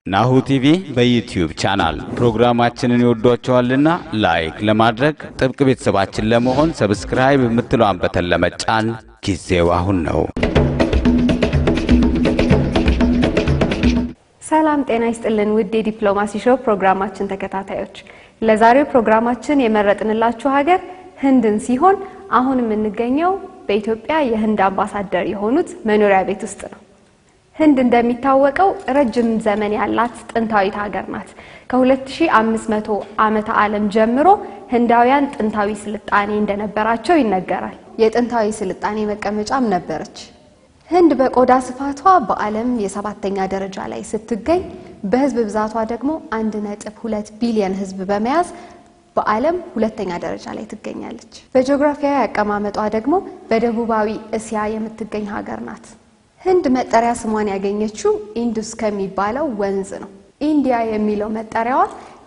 Nahoo Tv በዩቲዩብ ቻናል ፕሮግራማችንን ይወዷቸዋልና ላይክ ለማድረግ ጥብቅ ቤተሰባችን ለመሆን ሰብስክራይብ የምትለዋን በተን ለመጫን ጊዜው አሁን ነው። ሰላም ጤና ይስጥልን ውድ የዲፕሎማሲ ሾው ፕሮግራማችን ተከታታዮች ለዛሬው ፕሮግራማችን የመረጥንላችሁ ሀገር ህንድን ሲሆን አሁን የምንገኘው በኢትዮጵያ የህንድ አምባሳደር የሆኑት መኖሪያ ቤት ውስጥ ነው። ህንድ እንደሚታወቀው ረጅም ዘመን ያላት ጥንታዊት ሀገር ናት። ከ2500 ዓመተ ዓለም ጀምሮ ህንዳውያን ጥንታዊ ስልጣኔ እንደነበራቸው ይነገራል። የጥንታዊ ስልጣኔ መቀመጫም ነበረች። ህንድ በቆዳ ስፋቷ በዓለም የ7ኛ ደረጃ ላይ ስትገኝ በህዝብ ብዛቷ ደግሞ 1.2 ቢሊዮን ህዝብ በመያዝ በዓለም ሁለተኛ ደረጃ ላይ ትገኛለች። በጂኦግራፊያዊ አቀማመጧ ደግሞ በደቡባዊ እስያ የምትገኝ ሀገር ናት። ህንድ መጠሪያ ስሟን ያገኘችው ኢንዱስ ከሚባለው ወንዝ ነው። ኢንዲያ የሚለው መጠሪያዋ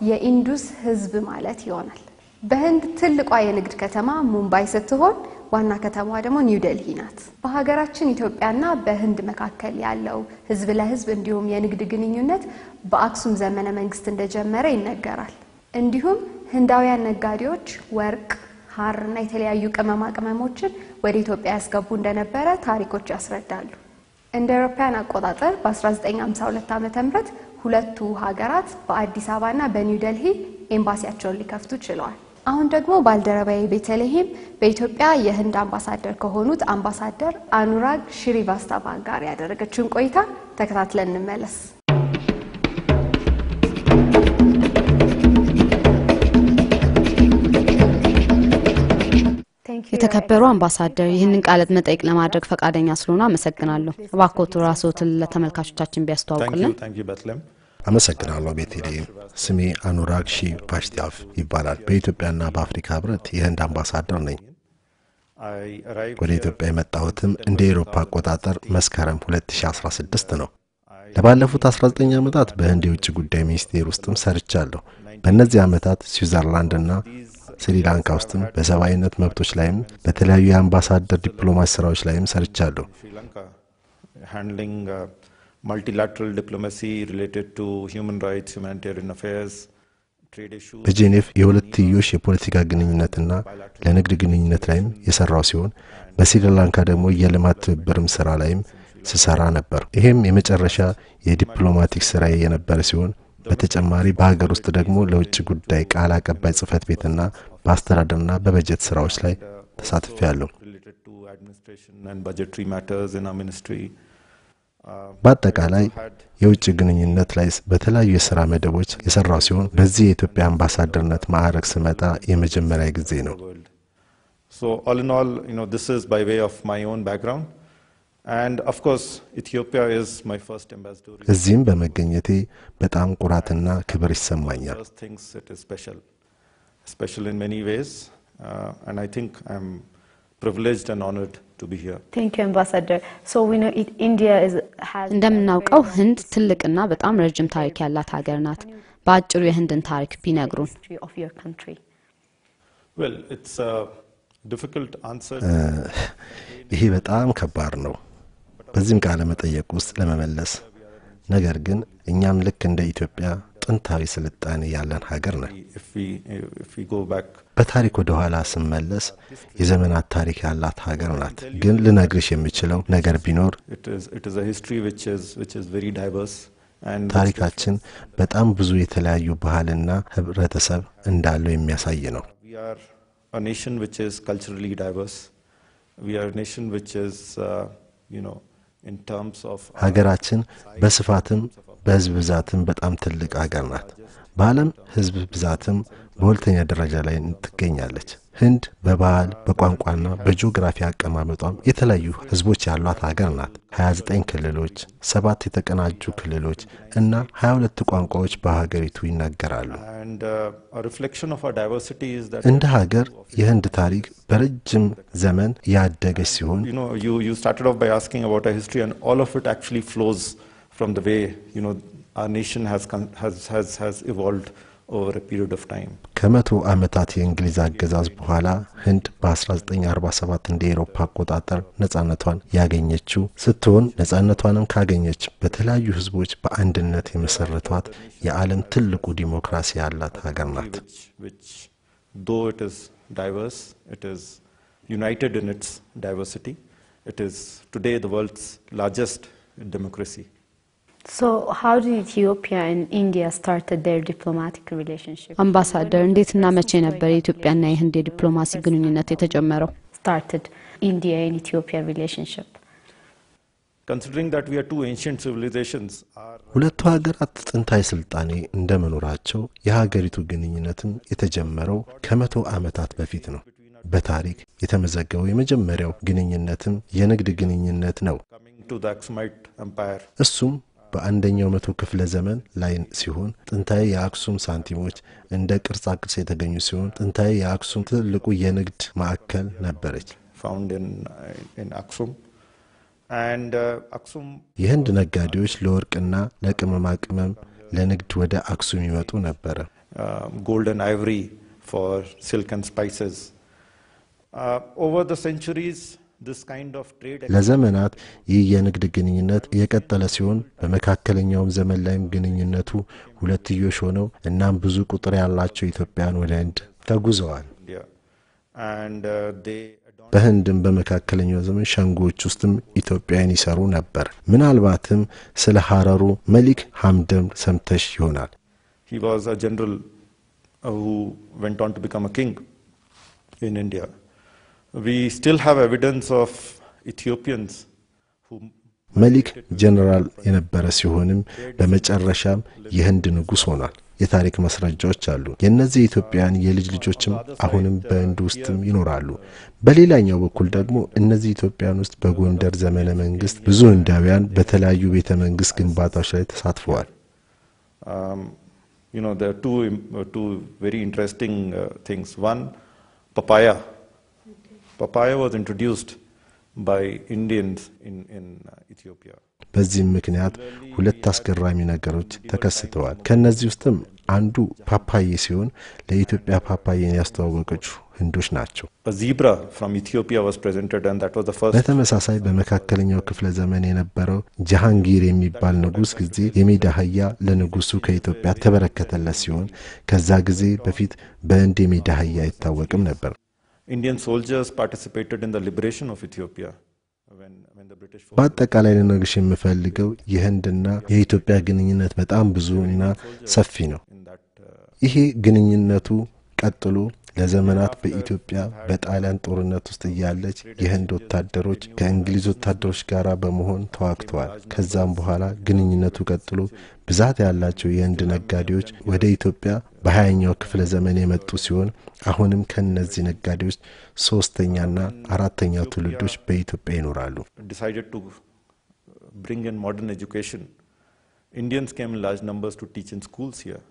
የኢንዱስ ህዝብ ማለት ይሆናል። በህንድ ትልቋ የንግድ ከተማ ሙምባይ ስትሆን ዋና ከተማዋ ደግሞ ኒው ዴልሂ ናት። በሀገራችን ኢትዮጵያና በህንድ መካከል ያለው ህዝብ ለህዝብ እንዲሁም የንግድ ግንኙነት በአክሱም ዘመነ መንግስት እንደጀመረ ይነገራል። እንዲሁም ህንዳውያን ነጋዴዎች ወርቅ፣ ሐርና የተለያዩ ቅመማ ቅመሞችን ወደ ኢትዮጵያ ያስገቡ እንደነበረ ታሪኮች ያስረዳሉ። እንደ አውሮፓውያን አቆጣጠር በ1952 ዓ.ም ሁለቱ ሀገራት በአዲስ አበባና በኒው ዴልሂ ኤምባሲያቸውን ሊከፍቱ ችለዋል። አሁን ደግሞ ባልደረባዬ ቤተልሔም በኢትዮጵያ የህንድ አምባሳደር ከሆኑት አምባሳደር አኑራግ ሽሪቫስታቫ ጋር ያደረገችውን ቆይታ ተከታትለን እንመለስ። የተከበሩ አምባሳደር ይህንን ቃለት መጠይቅ ለማድረግ ፈቃደኛ ስለሆነ አመሰግናለሁ። እባክዎት ራስዎትን ለተመልካቾቻችን ቢያስተዋውቁልን። አመሰግናለሁ ቤተልሔም። ስሜ አኑራግ ሽሪቫስታቫ ይባላል። በኢትዮጵያና በአፍሪካ ህብረት የህንድ አምባሳደር ነኝ። ወደ ኢትዮጵያ የመጣሁትም እንደ አውሮፓ አቆጣጠር መስከረም 2016 ነው። ለባለፉት 19 ዓመታት በህንድ የውጭ ጉዳይ ሚኒስቴር ውስጥም ሰርቻለሁ። በእነዚህ ዓመታት ስዊዘርላንድና ስሪላንካ ውስጥም በሰብአዊነት መብቶች ላይም በተለያዩ የአምባሳደር ዲፕሎማሲ ስራዎች ላይም ሰርቻለሁ። handling multilateral diplomacy related to human rights, humanitarian affairs, trade issues. በጄኔቭ የሁለትዮሽ የፖለቲካ ግንኙነትና ለንግድ ግንኙነት ላይም የሰራው ሲሆን በስሪላንካ ደግሞ የልማት ትብብርም ስራ ላይም ስሰራ ነበር። ይሄም የመጨረሻ የዲፕሎማቲክ ስራ የነበረ ሲሆን በተጨማሪ በሀገር ውስጥ ደግሞ ለውጭ ጉዳይ ቃል አቀባይ ጽፈት ቤትና በአስተዳደርና በበጀት ስራዎች ላይ ተሳትፌያለሁ። በአጠቃላይ የውጭ ግንኙነት ላይ በተለያዩ የሥራ መደቦች የሰራው ሲሆን በዚህ የኢትዮጵያ አምባሳደርነት ማዕረግ ስመጣ የመጀመሪያ ጊዜ ነው። So all in all, this is by way of my own background. And of course Ethiopia is my first ambassador. እዚህም በመገኘቴ በጣም ኩራትና ክብር ይሰማኛል። It is special in many ways, and I think I'm privileged and honored to be here. Thank you, Ambassador. So we know India has እንደምናውቀው ህንድ ትልቅና በጣም ረጅም ታሪክ ያላት ሀገር ናት። በአጭሩ የህንድን ታሪክ ቢነግሩን። of your country. Well, it's a difficult answer. ይሄ በጣም ከባድ ነው በዚህም ቃለ መጠየቅ ውስጥ ለመመለስ። ነገር ግን እኛም ልክ እንደ ኢትዮጵያ ጥንታዊ ስልጣኔ ያለን ሀገር ነን። If we go back, በታሪክ ወደ ኋላ ስንመለስ የዘመናት ታሪክ ያላት ሀገር ናት። ግን ልነግርሽ የምችለው ነገር ቢኖር it is a history which is very diverse, and ታሪካችን በጣም ብዙ የተለያዩ ባህልና ህብረተሰብ እንዳለው የሚያሳይ ነው። we are a nation which is culturally diverse. We are a nation which is in terms of ሀገራችን በስፋትም በህዝብ ብዛትም በጣም ትልቅ ሀገር ናት። በዓለም ህዝብ ብዛትም በሁለተኛ ደረጃ ላይ ትገኛለች። ህንድ በባህል በቋንቋና በጂኦግራፊ አቀማመጧም የተለያዩ ህዝቦች ያሏት ሀገር ናት። 29 ክልሎች፣ 7 የተቀናጁ ክልሎች እና 22 ቋንቋዎች በሀገሪቱ ይናገራሉ። and a reflection of our diversity is that እንደ ሀገር የህንድ ታሪክ በረጅም ዘመን ያደገች ሲሆን you started off by asking about our history, and all of it actually flows from the way our nation has evolved over a period of time. ከመቶ ዓመታት የእንግሊዝ አገዛዝ በኋላ ህንድ በ1947 እንደ አውሮፓ አቆጣጠር ነጻነቷን ያገኘችው ስትሆን ነጻነቷንም ካገኘች በተለያዩ ህዝቦች በአንድነት የመሰረቷት የዓለም ትልቁ ዲሞክራሲ ያላት ሀገር ናት። Which though it is diverse, it is united in its diversity. It is today the world's largest democracy. So how did Ethiopia and India started their diplomatic relationship? አምባሳደር እንዴትና መቼ ነበር የኢትዮጵያና የህንድ የዲፕሎማሲ ግንኙነት የተጀመረው? Started India and Ethiopia relationship. Considering that we are two ancient civilizations, ሁለቱ ሀገራት ጥንታዊ ስልጣኔ እንደመኖራቸው የሀገሪቱ ግንኙነትም የተጀመረው ከመቶ ዓመታት በፊት ነው። በታሪክ የተመዘገበው የመጀመሪያው ግንኙነትም የንግድ ግንኙነት ነው። coming to the Aksumite Empire, እሱም በአንደኛው መቶ ክፍለ ዘመን ላይ ሲሆን ጥንታዊ የአክሱም ሳንቲሞች እንደ ቅርጻ ቅርጽ የተገኙ ሲሆን ጥንታዊ የአክሱም ትልቁ የንግድ ማዕከል ነበረች። found in Aksum. And Aksum, የህንድ ነጋዴዎች ለወርቅና ለቅመማ ቅመም ለንግድ ወደ አክሱም ይመጡ ነበር። gold and ivory for silk and spices. Over the centuries, this kind of trade ለዘመናት ይህ የንግድ ግንኙነት የቀጠለ ሲሆን በመካከለኛው ዘመን ላይም ግንኙነቱ ሁለትዮሽ ሆነው እናም ብዙ ቁጥር ያላቸው ኢትዮጵያን ወደ ህንድ ተጉዘዋል። India. And they በህንድም በመካከለኛው ዘመን ሸንጎች ውስጥም ኢትዮጵያን ይሰሩ ነበር። ምናልባትም ስለ ሐረሩ መሊክ ሐምደም ሰምተሽ ይሆናል። He was a general who went on to become a king in India. We still have evidence of Ethiopians who መሊክ ጀነራል የነበረ ሲሆንም በመጨረሻም የህንድ ንጉስ ሆኗል። የታሪክ መስረጃዎች አሉ። የነዚህ ኢትዮጵያን የልጅ ልጆችም አሁንም በህንድ ውስጥም ይኖራሉ። በሌላኛው በኩል ደግሞ እነዚህ ኢትዮጵያን ውስጥ በጎንደር ዘመነ መንግስት ብዙ ህንዳውያን በተለያዩ ቤተ መንግስት ግንባታዎች ላይ ተሳትፈዋል። You know, there are two very interesting things. One, papaya. Papaya was introduced by Indians in Ethiopia. በዚህም ምክንያት ሁለት አስገራሚ ነገሮች ተከስተዋል። ከነዚህ ውስጥም አንዱ ፓፓዬ ሲሆን ለኢትዮጵያ ፓፓዬን ያስተዋወቀችው ህንዶች ናቸው። A zebra from Ethiopia was presented, and that was the first. በተመሳሳይ በመካከለኛው ክፍለ ዘመን የነበረው ጃሃንጊር የሚባል ንጉስ ጊዜ የሜዳ አህያ ለንጉሱ ከኢትዮጵያ ተበረከተለት ሲሆን ከዛ ጊዜ በፊት በህንድ የሜዳ አህያ አይታወቅም ነበር። Indian soldiers participated in the liberation of Ethiopia when the British forces. በአጠቃላይ ለነገሽ የምፈልገው የህንድና የኢትዮጵያ ግንኙነት በጣም ብዙና ሰፊ ነው። ይሄ ግንኙነቱ ቀጥሎ ለዘመናት በኢትዮጵያ በጣሊያን ጦርነት ውስጥ ያለች የህንድ ወታደሮች ከእንግሊዝ ወታደሮች ጋር በመሆን ተዋግተዋል። ከዛም በኋላ ግንኙነቱ ቀጥሎ ብዛት ያላቸው የህንድ ነጋዴዎች ወደ ኢትዮጵያ በ20ኛው ክፍለ ዘመን የመጡ ሲሆን አሁንም ከነዚህ ነጋዴዎች ሶስተኛና አራተኛው ትውልዶች በኢትዮጵያ ይኖራሉ። Decided to bring in modern education. Indians came in large numbers to teach in schools here.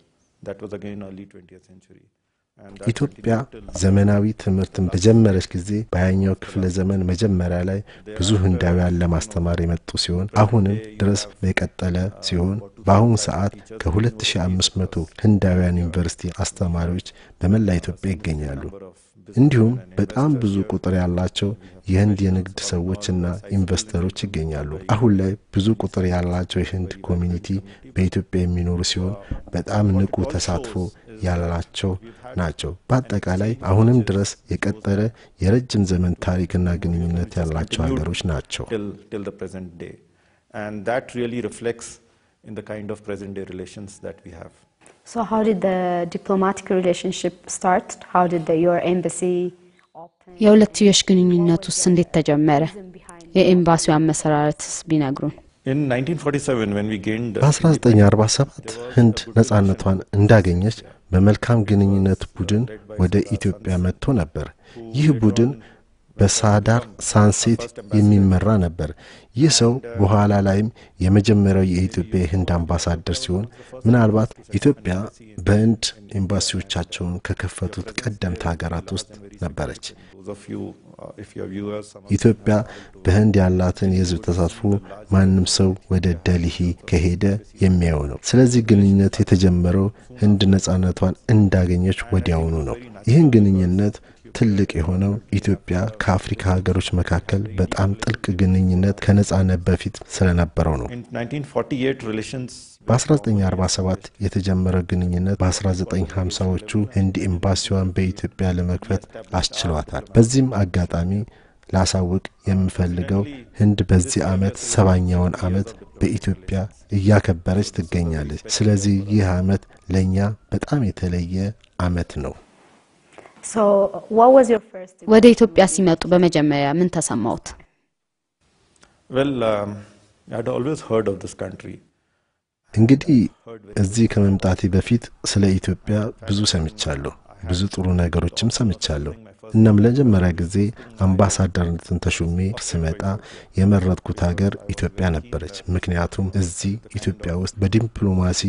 That was again early 20th century. ኢትዮጵያ ዘመናዊ ትምህርትን በጀመረች ጊዜ በ20ኛው ክፍለ ዘመን መጀመሪያ ላይ ብዙ ህንዳውያን ለማስተማር የመጡ ሲሆን አሁንም ድረስ በቀጠለ ሲሆን በአሁኑ ሰዓት ከ2500 ህንዳውያን ዩኒቨርሲቲ አስተማሪዎች በመላ ኢትዮጵያ ይገኛሉ። እንዲሁም በጣም ብዙ ቁጥር ያላቸው የህንድ የንግድ ሰዎችና ኢንቨስተሮች ይገኛሉ። አሁን ላይ ብዙ ቁጥር ያላቸው የህንድ ኮሚኒቲ በኢትዮጵያ የሚኖሩ ሲሆን በጣም ንቁ ተሳትፎ ያላቸው ናቸው። በአጠቃላይ አሁንም ድረስ የቀጠለ የረጅም ዘመን ታሪክና ግንኙነት ያላቸው ሀገሮች ናቸው። till the present day, and that really reflects in the kind of present day relations that we have. So how did the diplomatic relationship start? How did your embassy open? የሁለትዮሽ ግንኙነቱስ እንዴት ተጀመረ? የኤምባሲው አመሰራረትስ ቢነግሩን። In 1947 when we gained በ1947 ህንድ ነጻነቷን እንዳገኘች በመልካም ግንኙነት ቡድን ወደ ኢትዮጵያ መጥቶ ነበር። ይህ ቡድን በሳዳር ሳንሴት የሚመራ ነበር። ይህ ሰው በኋላ ላይም የመጀመሪያው የኢትዮጵያ የህንድ አምባሳደር ሲሆን ምናልባት ኢትዮጵያ በህንድ ኤምባሲዎቻቸውን ከከፈቱት ቀደምት ሀገራት ውስጥ ነበረች። ኢትዮጵያ በህንድ ያላትን የህዝብ ተሳትፎ ማንም ሰው ወደ ደልሂ ከሄደ የሚያየው ነው። ስለዚህ ግንኙነት የተጀመረው ህንድ ነጻነቷን እንዳገኘች ወዲያውኑ ነው። ይህን ግንኙነት ትልቅ የሆነው ኢትዮጵያ ከአፍሪካ ሀገሮች መካከል በጣም ጥልቅ ግንኙነት ከነጻነት በፊት ስለነበረው ነው። በ1947 የተጀመረው ግንኙነት በ1950ዎቹ ህንድ ኤምባሲዋን በኢትዮጵያ ለመክፈት አስችሏታል። በዚህም አጋጣሚ ላሳውቅ የምፈልገው ህንድ በዚህ ዓመት 7ኛውን ዓመት በኢትዮጵያ እያከበረች ትገኛለች። ስለዚህ ይህ ዓመት ለኛ በጣም የተለየ ዓመት ነው። So what was your first ወደ ኢትዮጵያ ሲመጡ በመጀመሪያ ምን ተሰማውት? Well, I had always heard of this country. እንግዲህ እዚህ ከመምጣቴ በፊት ስለ ኢትዮጵያ ብዙ ሰምቻለሁ። ብዙ ጥሩ ነገሮችም ሰምቻለሁ። እናም ለመጀመሪያ ጊዜ አምባሳደርነትን ተሹሜ ስመጣ የመረጥኩት ሀገር ኢትዮጵያ ነበረች። ምክንያቱም እዚህ ኢትዮጵያ ውስጥ በዲፕሎማሲ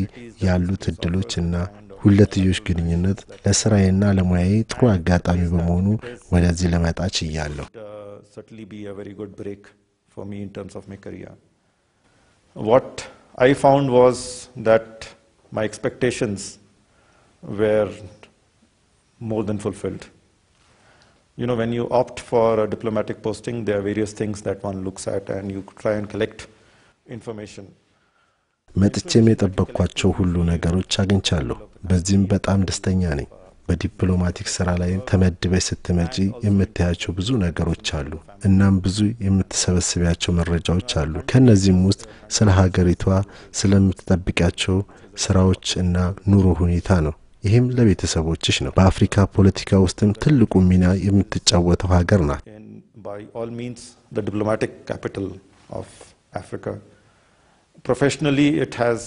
ያሉት እድሎችና ሁለትዮሽ ግንኙነት ለስራዬና ለሙያዬ ጥሩ አጋጣሚ በመሆኑ ወደዚህ ለመጣ ችያለሁ። Certainly be a very good break for me in terms of my career. What I found was that my expectations were more than fulfilled. You know, when you opt for a diplomatic posting, there are various things that one looks at and you try and collect information. መጥቼም የጠበቅኳቸው ሁሉ ነገሮች አግኝቻለሁ። በዚህም በጣም ደስተኛ ነኝ። በዲፕሎማቲክ ስራ ላይ ተመድበሽ ስትመጪ የምታያቸው ብዙ ነገሮች አሉ። እናም ብዙ የምትሰበስቢያቸው መረጃዎች አሉ። ከነዚህም ውስጥ ስለ ሀገሪቷ ስለምትጠብቂያቸው ስራዎች እና ኑሮ ሁኔታ ነው። ይህም ለቤተሰቦችሽ ነው። በአፍሪካ ፖለቲካ ውስጥም ትልቁ ሚና የምትጫወተው ሀገር ናት። By all means, the diplomatic capital of Africa. Professionally, it has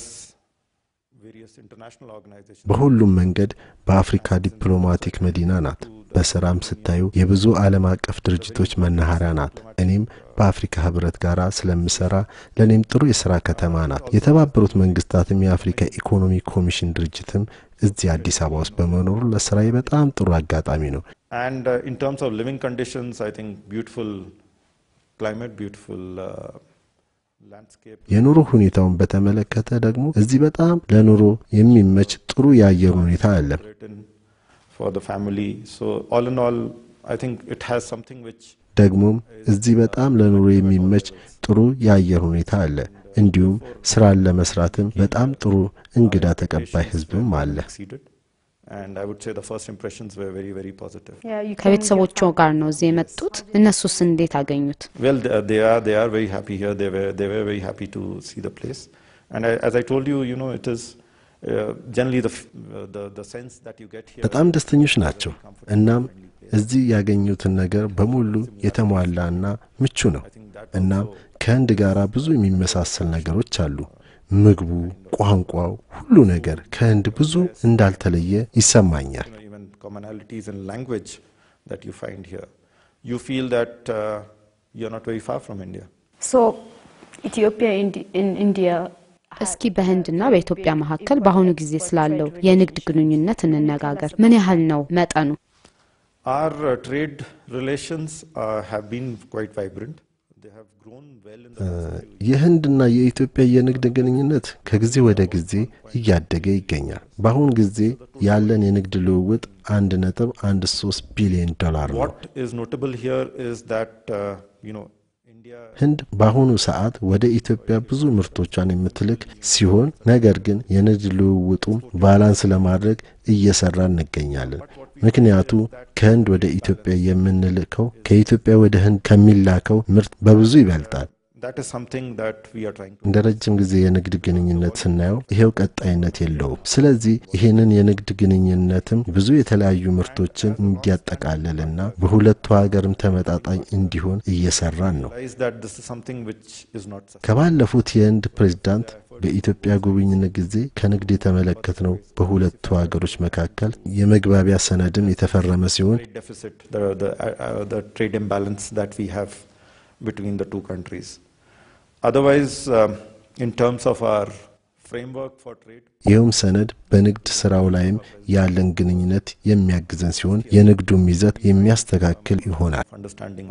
various international organizations. በሁሉም መንገድ በአፍሪካ ዲፕሎማቲክ መዲና ናት። በስራም ስታዩ የብዙ ዓለም አቀፍ ድርጅቶች መናኸሪያ ናት። እኔም በአፍሪካ ህብረት ጋራ ስለምሰራ ለኔም ጥሩ የሥራ ከተማ ናት። የተባበሩት መንግስታትም የአፍሪካ ኢኮኖሚ ኮሚሽን ድርጅትም እዚህ አዲስ አበባ ውስጥ በመኖሩ ለስራዬ በጣም ጥሩ አጋጣሚ ነው። And in terms of living conditions, I think beautiful climate, beautiful landscape. የኑሮ ሁኔታውን በተመለከተ ደግሞ እዚህ በጣም ለኑሮ የሚመች ጥሩ የአየር ሁኔታ አለ። For the family. So all in all, I think it has something which ደግሞም እዚህ በጣም ለኑሮ የሚመች ጥሩ የአየር ሁኔታ አለ። እንዲሁም ስራን ለመስራትም በጣም ጥሩ እንግዳ ተቀባይ ህዝብም አለ። And I would say the first impressions were very, very positive. ከቤተሰቦቹ ጋር ነው እዚህ የመጡት። እነሱስ እንዴት አገኙት? Well, they are very happy here. They were very happy to see the place. And as I told you, you know, it is generally the sense that you get here. በጣም ደስተኞች ናቸው። እናም እዚህ ያገኙትን ነገር በሙሉ የተሟላና ምቹ ነው። እናም ከህንድ ጋራ ብዙ የሚመሳሰል ነገሮች አሉ። ምግቡ፣ ቋንቋው፣ ሁሉ ነገር ከህንድ ብዙ እንዳልተለየ ይሰማኛል። Even commonalities in language that you find here. You feel that you're not very far from India. So Ethiopia and India. እስኪ በህንድና በኢትዮጵያ መካከል በአሁኑ ጊዜ ስላለው የንግድ ግንኙነት እንነጋገር። ምን ያህል ነው መጠኑ? Our trade relations have been quite vibrant. They have grown well in the የህንድና የኢትዮጵያ የንግድ ግንኙነት ከጊዜ ወደ ጊዜ እያደገ ይገኛል። በአሁኑ ጊዜ ያለን የንግድ ልውውጥ 1.13 ቢሊዮን ዶላር ነው። What is notable here is that you know, India ህንድ በአሁኑ ሰዓት ወደ ኢትዮጵያ ብዙ ምርቶቿን የምትልክ ሲሆን ነገር ግን የንግድ ልውውጡም ባላንስ ለማድረግ እየሰራ እንገኛለን። ምክንያቱ ከህንድ ወደ ኢትዮጵያ የምንልከው ከኢትዮጵያ ወደ ህንድ ከሚላከው ምርት በብዙ ይበልጣል። that is something that we are trying to እንደ ረጅም ጊዜ የንግድ ግንኙነት ስናየው ይሄው ቀጣይነት የለውም። ስለዚህ ይሄንን የንግድ ግንኙነትም ብዙ የተለያዩ ምርቶችን እንዲያጠቃልልና በሁለቱ ሀገርም ተመጣጣኝ እንዲሆን እየሰራን ነው። realize that this is something which is not sustainable. ከባለፉት የህንድ ፕሬዝዳንት በኢትዮጵያ ጉብኝነት ጊዜ ከንግድ የተመለከትነው በሁለቱ ሀገሮች መካከል የመግባቢያ ሰነድም የተፈረመ ሲሆን the trade imbalance that we have between the two countries. Otherwise, in terms of our framework for trade, ይህም ሰነድ በንግድ ስራው ላይም ያለን ግንኙነት የሚያግዘን ሲሆን የንግዱም ይዘት የሚያስተካክል ይሆናል። Understanding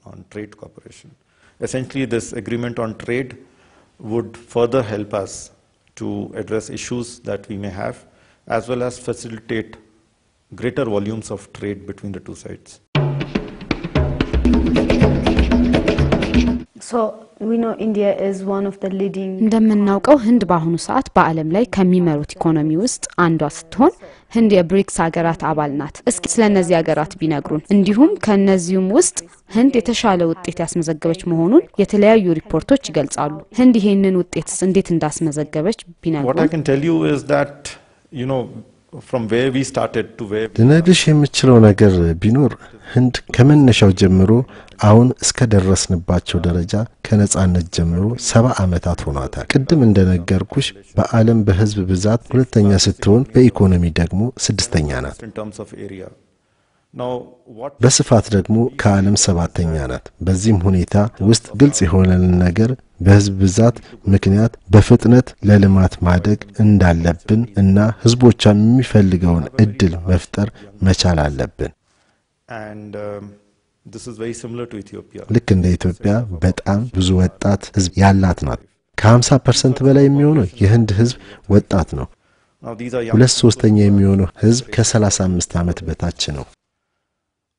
on trade cooperation. Essentially, this agreement on trade would further help us to address issues that we may have, as well as facilitate greater volumes of trade between the two sides. So we know India is one of the leading. እንደምናውቀው ህንድ በአሁኑ ሰዓት በዓለም ላይ ከሚመሩት ኢኮኖሚ ውስጥ አንዷ ስትሆን ህንድ የብሪክስ ሀገራት አባል ናት። እስኪ ስለነዚህ ሀገራት ቢነግሩን። እንዲሁም ከነዚህም ውስጥ ህንድ የተሻለ ውጤት ያስመዘገበች መሆኑን የተለያዩ ሪፖርቶች ይገልጻሉ። ህንድ ይሄንን ውጤትስ እንዴት እንዳስመዘገበች ቢነግሩን። What I can tell you is that, you know, from where we started to where ልነግርሽ የምችለው ነገር ቢኖር ህንድ ከመነሻው ጀምሮ አሁን እስከ ደረስንባቸው ደረጃ ከነጻነት ጀምሮ 70 ዓመታት ሆኗታል። ቅድም እንደነገርኩሽ በዓለም በህዝብ ብዛት ሁለተኛ ስትሆን በኢኮኖሚ ደግሞ ስድስተኛ ናት። in terms of area. Now, what በስፋት ደግሞ ከዓለም ሰባተኛ ናት። በዚህም ሁኔታ ውስጥ ግልጽ የሆነልን ነገር በህዝብ ብዛት ምክንያት በፍጥነት ለልማት ማደግ እንዳለብን እና ህዝቦቿ የሚፈልገውን እድል መፍጠር መቻል አለብን። and this is very similar to Ethiopia. ልክ እንደ ኢትዮጵያ በጣም ብዙ ወጣት ህዝብ ያላት ናት። ከ50% በላይ የሚሆነው የህንድ ህዝብ ወጣት ነው። Now, these are young. 2/3 የሚሆነው ህዝብ ከ35 ዓመት በታች ነው።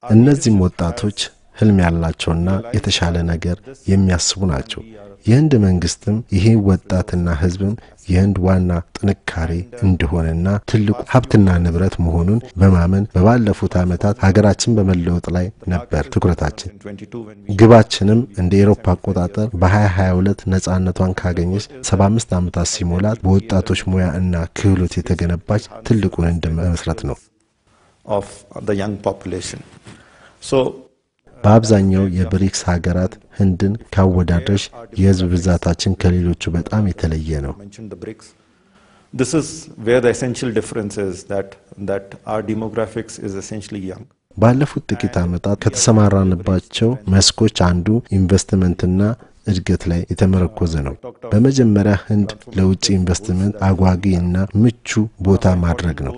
እነዚህም ወጣቶች ህልም ያላቸውና የተሻለ ነገር የሚያስቡ ናቸው። የህንድ መንግስትም ይሄ ወጣትና ህዝብም የህንድ ዋና ጥንካሬ እንደሆነና ትልቁ ሀብትና ንብረት መሆኑን በማመን በባለፉት ዓመታት ሀገራችን በመለወጥ ላይ ነበር ትኩረታችን። ግባችንም እንደ አውሮፓ አቆጣጠር በ2022 ነጻነቷን ካገኘች 75 ዓመታት ሲሞላት በወጣቶች ሙያ እና ክህሎት የተገነባች ትልቁን ህንድ መመስረት ነው። Of the young population. So በአብዛኛው የብሪክስ ሀገራት ህንድን ካወዳደረሽ የህዝብ ብዛታችን ከሌሎቹ በጣም የተለየ ነው። mentioned the BRICS. This is where the essential difference is that our demographics is essentially young. ባለፉት ጥቂት ዓመታት ከተሰማራንባቸው መስኮች አንዱ ኢንቨስትመንትና እድገት ላይ የተመረኮዘ ነው። በመጀመሪያ ህንድ ለውጭ ኢንቨስትመንት አጓጊና ምቹ ቦታ ማድረግ ነው።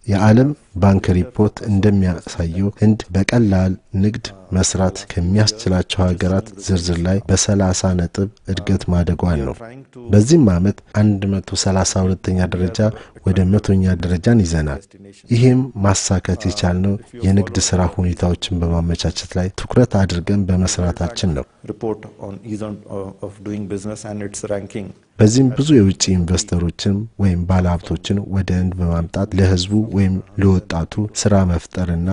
የዓለም ባንክ ሪፖርት እንደሚያሳየው ህንድ በቀላል ንግድ መስራት ከሚያስችላቸው ሀገራት ዝርዝር ላይ በ30 ነጥብ እድገት ማደጓን ነው። በዚህም ዓመት 132ኛ ደረጃ ወደ 100ኛ ደረጃን ይዘናል። ይሄም ማሳካት የቻልነው የንግድ ስራ ሁኔታዎችን በማመቻቸት ላይ ትኩረት አድርገን በመስራታችን ነው። Report on ease of doing business and its ranking. በዚህም ብዙ የውጭ ኢንቨስተሮችን ወይም ባለሀብቶችን ወደ ህንድ በማምጣት ለህዝቡ ወይም ለወጣቱ ስራ መፍጠርና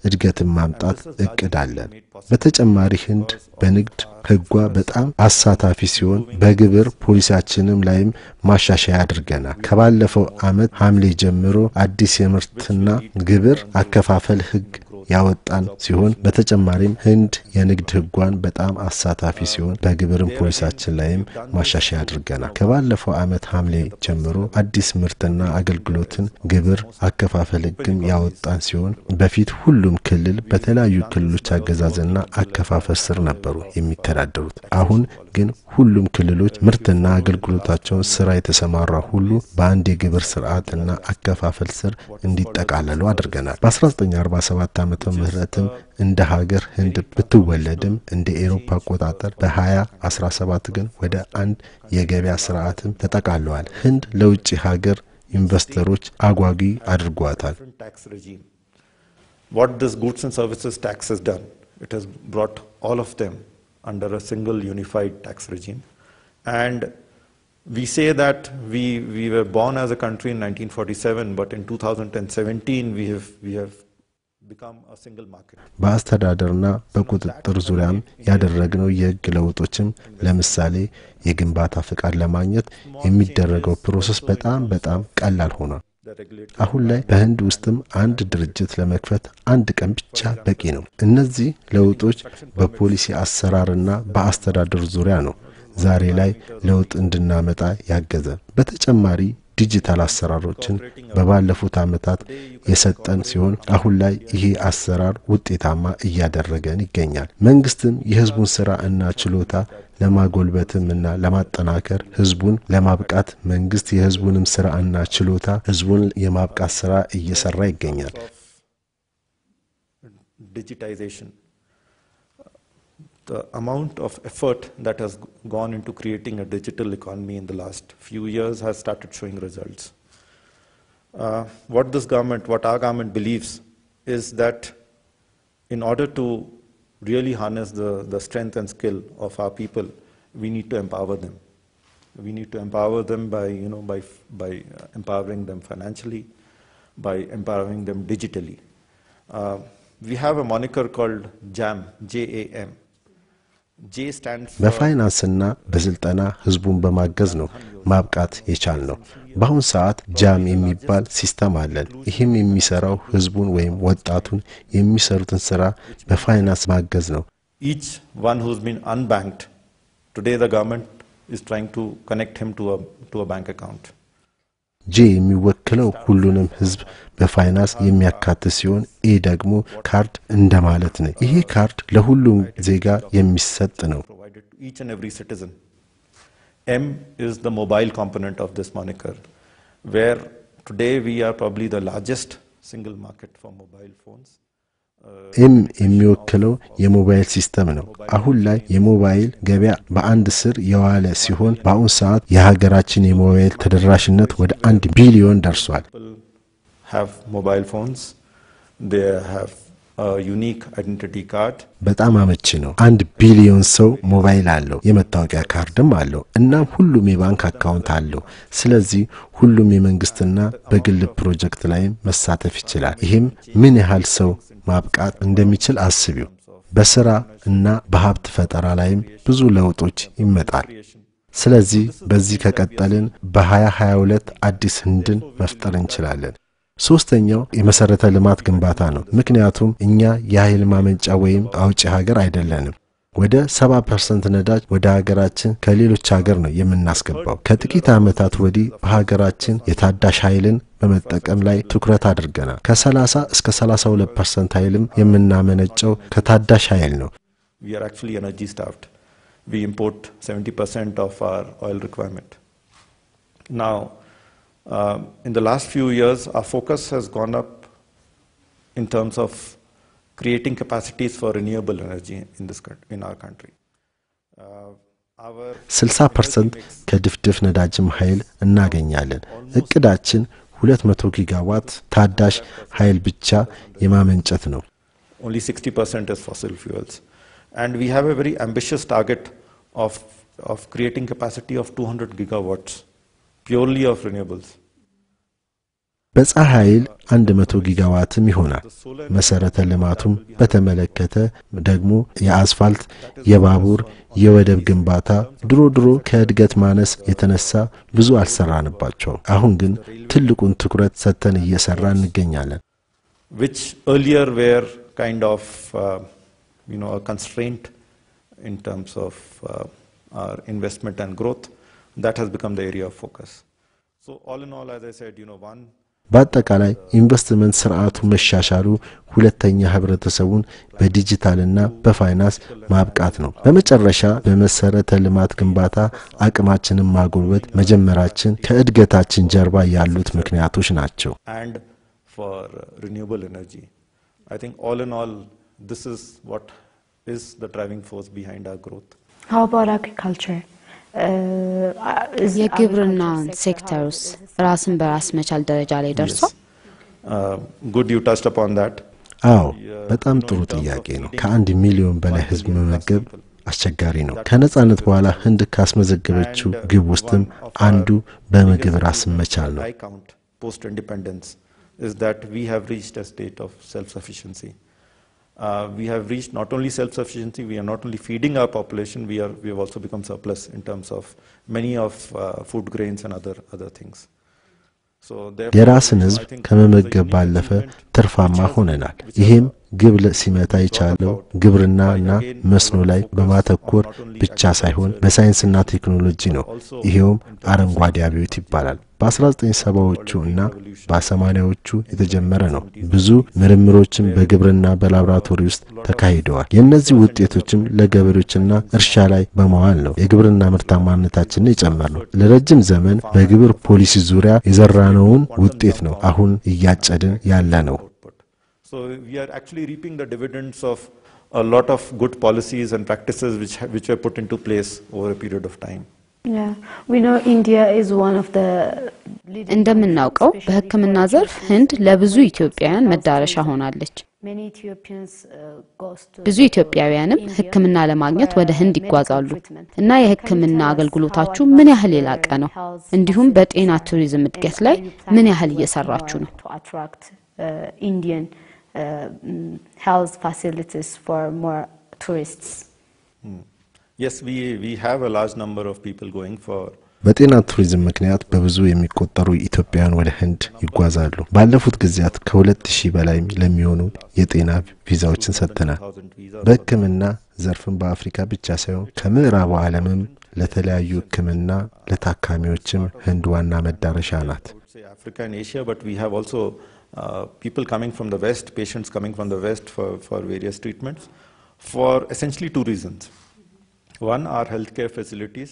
እድገትን ማምጣት እቅድ አለን። በተጨማሪ ህንድ በንግድ ህጓ በጣም አሳታፊ ሲሆን በግብር ፖሊሲያችንም ላይም ማሻሻያ አድርገናል። ከባለፈው ዓመት ሐምሌ ጀምሮ አዲስ የምርትና ግብር አከፋፈል ህግ ያወጣን ሲሆን በተጨማሪም ህንድ የንግድ ህጓን በጣም አሳታፊ ሲሆን በግብርም ፖሊሲያችን ላይም ማሻሻያ አድርገናል። ከባለፈው ዓመት ሐምሌ ጀምሮ አዲስ ምርትና አገልግሎትን ግብር አከፋፈል ህግም ያወጣን ሲሆን በፊት ሁሉም ክልል በተለያዩ ክልሎች አገዛዝና አከፋፈል ስር ነበሩ የሚተዳደሩት። አሁን ግን ሁሉም ክልሎች ምርትና አገልግሎታቸውን ስራ የተሰማራ ሁሉ በአንድ የግብር ስርዓትና አከፋፈል ስር እንዲጠቃለሉ አድርገናል። በ1947 ዓመተ ምህረትም እንደ ሀገር ህንድ ብትወለድም እንደ አውሮፓ አቆጣጠር በ2017 ግን ወደ አንድ የገበያ ስርዓትም ተጠቃለዋል። ህንድ ለውጭ ሀገር ኢንቨስተሮች አጓጊ አድርጓታል። What this goods and services tax has done, it has brought all of them under a single unified tax regime. And we say that we were born as a country in 1947, but in 2017 we have become a single market. በአስተዳደርና በቁጥጥር ዙሪያም ያደረግነው የህግ ለውጦችም ለምሳሌ የግንባታ ፍቃድ ለማግኘት የሚደረገው ፕሮሰስ በጣም ቀላል ሆኗል። አሁን ላይ በህንድ ውስጥም አንድ ድርጅት ለመክፈት አንድ ቀን ብቻ በቂ ነው። እነዚህ ለውጦች በፖሊሲ አሰራርና በአስተዳደር ዙሪያ ነው። ዛሬ ላይ ለውጥ እንድናመጣ ያገዘ በተጨማሪ ዲጂታል አሰራሮችን በባለፉት አመታት የሰጠን ሲሆን አሁን ላይ ይሄ አሰራር ውጤታማ እያደረገን ይገኛል መንግስትም የህዝቡን ስራ እና ችሎታ ለማጎልበትምና ለማጠናከር ህዝቡን ለማብቃት መንግስት የህዝቡንም ስራ እና ችሎታ ህዝቡን የማብቃት ስራ እየሰራ ይገኛል digitization the amount of effort that has gone into creating a digital economy in the last few years has started showing results. What our government believes is that in order to really harness the strength and skill of our people, we need to empower them. We need to empower them by empowering them financially, by empowering them digitally. We have a moniker called JAM, J-A-M. በፋይናንስና በስልጠና ህዝቡን በማገዝ ነው ማብቃት የቻልነው በአሁን ሰዓት ጃም የሚባል ሲስተም አለን ይሄም የሚሰራው ህዝቡን ወይም ወጣቱን የሚሰሩትን ስራ በፋይናንስ ማገዝ ነው each one who's been unbanked today the government is trying to connect him to a bank account ጄ የሚወክለው ሁሉንም ህዝብ በፋይናንስ የሚያካትት ሲሆን ኤ ደግሞ ካርድ እንደማለት ነው ይሄ ካርድ ለሁሉም ዜጋ የሚሰጥ ነው each and every citizen M is the mobile component of this moniker where today we are probably the largest single market for mobile phones ኤም የሚወክለው የሞባይል ሲስተም ነው አሁን ላይ የሞባይል ገበያ በአንድ ስር የዋለ ሲሆን በአሁን ሰዓት የሀገራችን የሞባይል ተደራሽነት ወደ 1 ቢሊዮን ደርሷል have mobile phones they have a unique identity card በጣም አመቺ ነው 1 ቢሊዮን ሰው ሞባይል አለው የመታወቂያ ካርድም አለው እና ሁሉም የባንክ አካውንት አለው ስለዚህ ሁሉም የመንግስትና በግል ፕሮጀክት ላይ መሳተፍ ይችላል ይሄም ምን ያህል ሰው ማብቃት እንደሚችል አስቢው በስራ እና በሀብት ፈጠራ ላይም ብዙ ለውጦች ይመጣል ስለዚህ በዚህ ከቀጠልን በ2022 አዲስ ህንድን መፍጠር እንችላለን ሶስተኛው የመሰረተ ልማት ግንባታ ነው ምክንያቱም እኛ የኃይል ማመንጫ ወይም አውጪ ሀገር አይደለንም ወደ 70% ነዳጅ ወደ ሀገራችን ከሌሎች ሀገር ነው የምናስገባው ከጥቂት አመታት ወዲህ በሀገራችን የታዳሽ ኃይልን በመጠቀም ላይ ትኩረት አድርገናል ከ30 እስከ 32% ኃይልም የምናመነጨው ከታዳሽ ኃይል ነው we are actually energy starved we import 70% of our oil requirement now in the last few years our focus has gone up in terms of creating capacities for renewable energy in our country 60% ከድፍድፍ ነዳጅም ኃይል እናገኛለን እቅዳችን 200 ጊጋዋት ታዳሽ ኃይል ብቻ የማመንጨት ነው only 60% is fossil fuels and we have a very ambitious target of creating capacity of 200 gigawatts purely of renewables በፀሐይል 100 ጊጋዋትም ይሆናል መሰረተ ልማቱም በተመለከተ ደግሞ የአስፋልት የባቡር የወደብ ግንባታ ድሮ ከእድገት ማነስ የተነሳ ብዙ አልሰራንባቸው አሁን ግን ትልቁን ትኩረት ሰጥተን እየሰራን እንገኛለን which earlier were kind of a constraint in terms of our investment and growth that has become the area of focus so all in all as I said one በአጠቃላይ ኢንቨስትመንት ስርዓቱ መሻሻሉ ሁለተኛ ህብረተሰቡን በዲጂታልና በፋይናንስ ማብቃት ነው በመጨረሻ በመሰረተ ልማት ግንባታ አቅማችንን ማጎልበት መጀመራችን ከእድገታችን ጀርባ ያሉት ምክንያቶች ናቸው and for renewable energy I think all in all this is what is the driving force behind our growth how about agriculture የግብርና ሴክተርስ ራስን በራስ መቻል ደረጃ ላይ ደርሷል good you touched upon that አዎ በጣም ጥሩ ጥያቄ ነው ከ1 ሚሊዮን በላይ ህዝብ መመገብ አስቸጋሪ ነው ከነጻነት በኋላ ህንድ ካስመዘገበችው ግብ ውስጥም አንዱ በምግብ ራስን መቻል ነው post independence is that we have reached a state of self sufficiency we have reached not only self sufficiency we are not only feeding our population we have also become surplus in terms of many of food grains and other things የራስን ህዝብ ከመመገብ ባለፈ ትርፋማ ሆነናል ይሄም ግብ ሲመታ የቻለው ግብርናና መስኖ ላይ በማተኮር ብቻ ሳይሆን በሳይንስና ቴክኖሎጂ ነው። ይሄውም አረንጓዴ አብዮት ይባላል። በ1970ዎቹ እና በ80ዎቹ የተጀመረ ነው። ብዙ ምርምሮችም በግብርና በላቦራቶሪ ውስጥ ተካሂደዋል። የነዚህ ውጤቶችም ለገበሬዎችና እርሻ ላይ በመዋል ነው የግብርና ምርታማነታችንን የጨመረው። ለረጅም ዘመን በግብር ፖሊሲ ዙሪያ የዘራነውን ውጤት ነው አሁን እያጨድን ያለ ነው። So we are actually reaping the dividends of a lot of good policies and practices which were put into place over a period of time. Yeah, we know India is one of the እንደምናውቀው በሕክምና ዘርፍ ህንድ ለብዙ ኢትዮጵያውያን መዳረሻ ሆናለች። ብዙ ኢትዮጵያውያንም ሕክምና ለማግኘት ወደ ህንድ ይጓዛሉ እና የሕክምና አገልግሎታችሁ ምን ያህል የላቀ ነው? እንዲሁም በጤና ቱሪዝም እድገት ላይ ምን ያህል እየሰራችሁ ነው? Indian health facilities for more tourists. Yes, we have a large number of people going for በጤና ቱሪዝም ምክንያት በብዙ የሚቆጠሩ ኢትዮጵያውያን ወደ ህንድ ይጓዛሉ። ባለፉት ጊዜያት ከ2000 በላይ ለሚሆኑ የጤና ቪዛዎችን ሰጥተናል። በሕክምና ዘርፍም በአፍሪካ ብቻ ሳይሆን ከምዕራቡ ዓለምም ለተለያዩ ሕክምና ለታካሚዎችም ህንድ ዋና መዳረሻ ናት። Africa and Asia, but we have also people coming from the west, patients coming from the west for various treatments for essentially two reasons. One, our healthcare facilities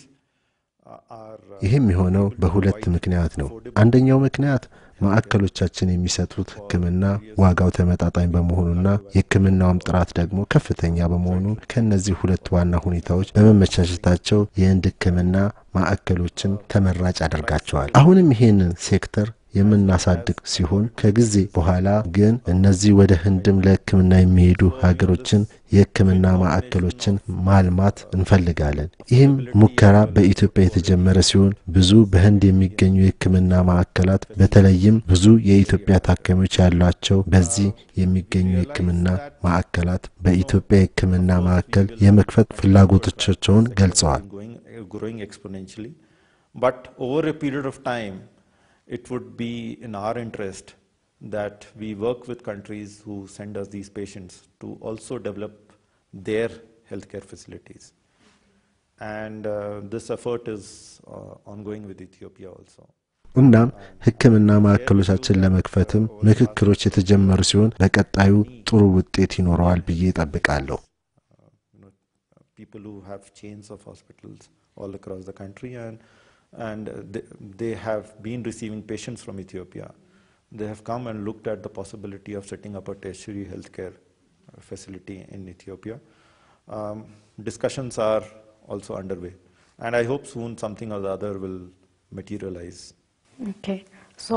are ይህም የሆነው በሁለት ምክንያት ነው። አንደኛው ምክንያት ማዕከሎቻችን የሚሰጡት ሕክምና ዋጋው ተመጣጣኝ በመሆኑና የሕክምናውም ጥራት ደግሞ ከፍተኛ በመሆኑ ከነዚህ ሁለት ዋና ሁኔታዎች በመመቻቸታቸው የህንድ ሕክምና ማዕከሎችን ተመራጭ ያደርጋቸዋል። አሁንም ይሄንን ሴክተር የምናሳድግ ሲሆን ከጊዜ በኋላ ግን እነዚህ ወደ ህንድም ለሕክምና የሚሄዱ ሀገሮችን የሕክምና ማዕከሎችን ማልማት እንፈልጋለን። ይህም ሙከራ በኢትዮጵያ የተጀመረ ሲሆን ብዙ በህንድ የሚገኙ የሕክምና ማዕከላት በተለይም ብዙ የኢትዮጵያ ታካሚዎች ያሏቸው በዚህ የሚገኙ የሕክምና ማዕከላት በኢትዮጵያ የሕክምና ማዕከል የመክፈት ፍላጎታቸውን ገልጸዋል። growing exponentially, but over a period of time it would be in our interest that we work with countries who send us these patients to also develop their healthcare facilities. And this effort is ongoing with Ethiopia also. እናም ሕክምና ማዕከሎቻችን ለመክፈትም ምክክሮች የተጀመሩ ሲሆን በቀጣዩ ጥሩ ውጤት ይኖረዋል ብዬ እጠብቃለሁ። People who have chains of hospitals all across the country and they have been receiving patients from Ethiopia. They have come and looked at the possibility of setting up a tertiary healthcare facility in Ethiopia. Discussions are also underway, and I hope soon something or the other will materialize. Okay. So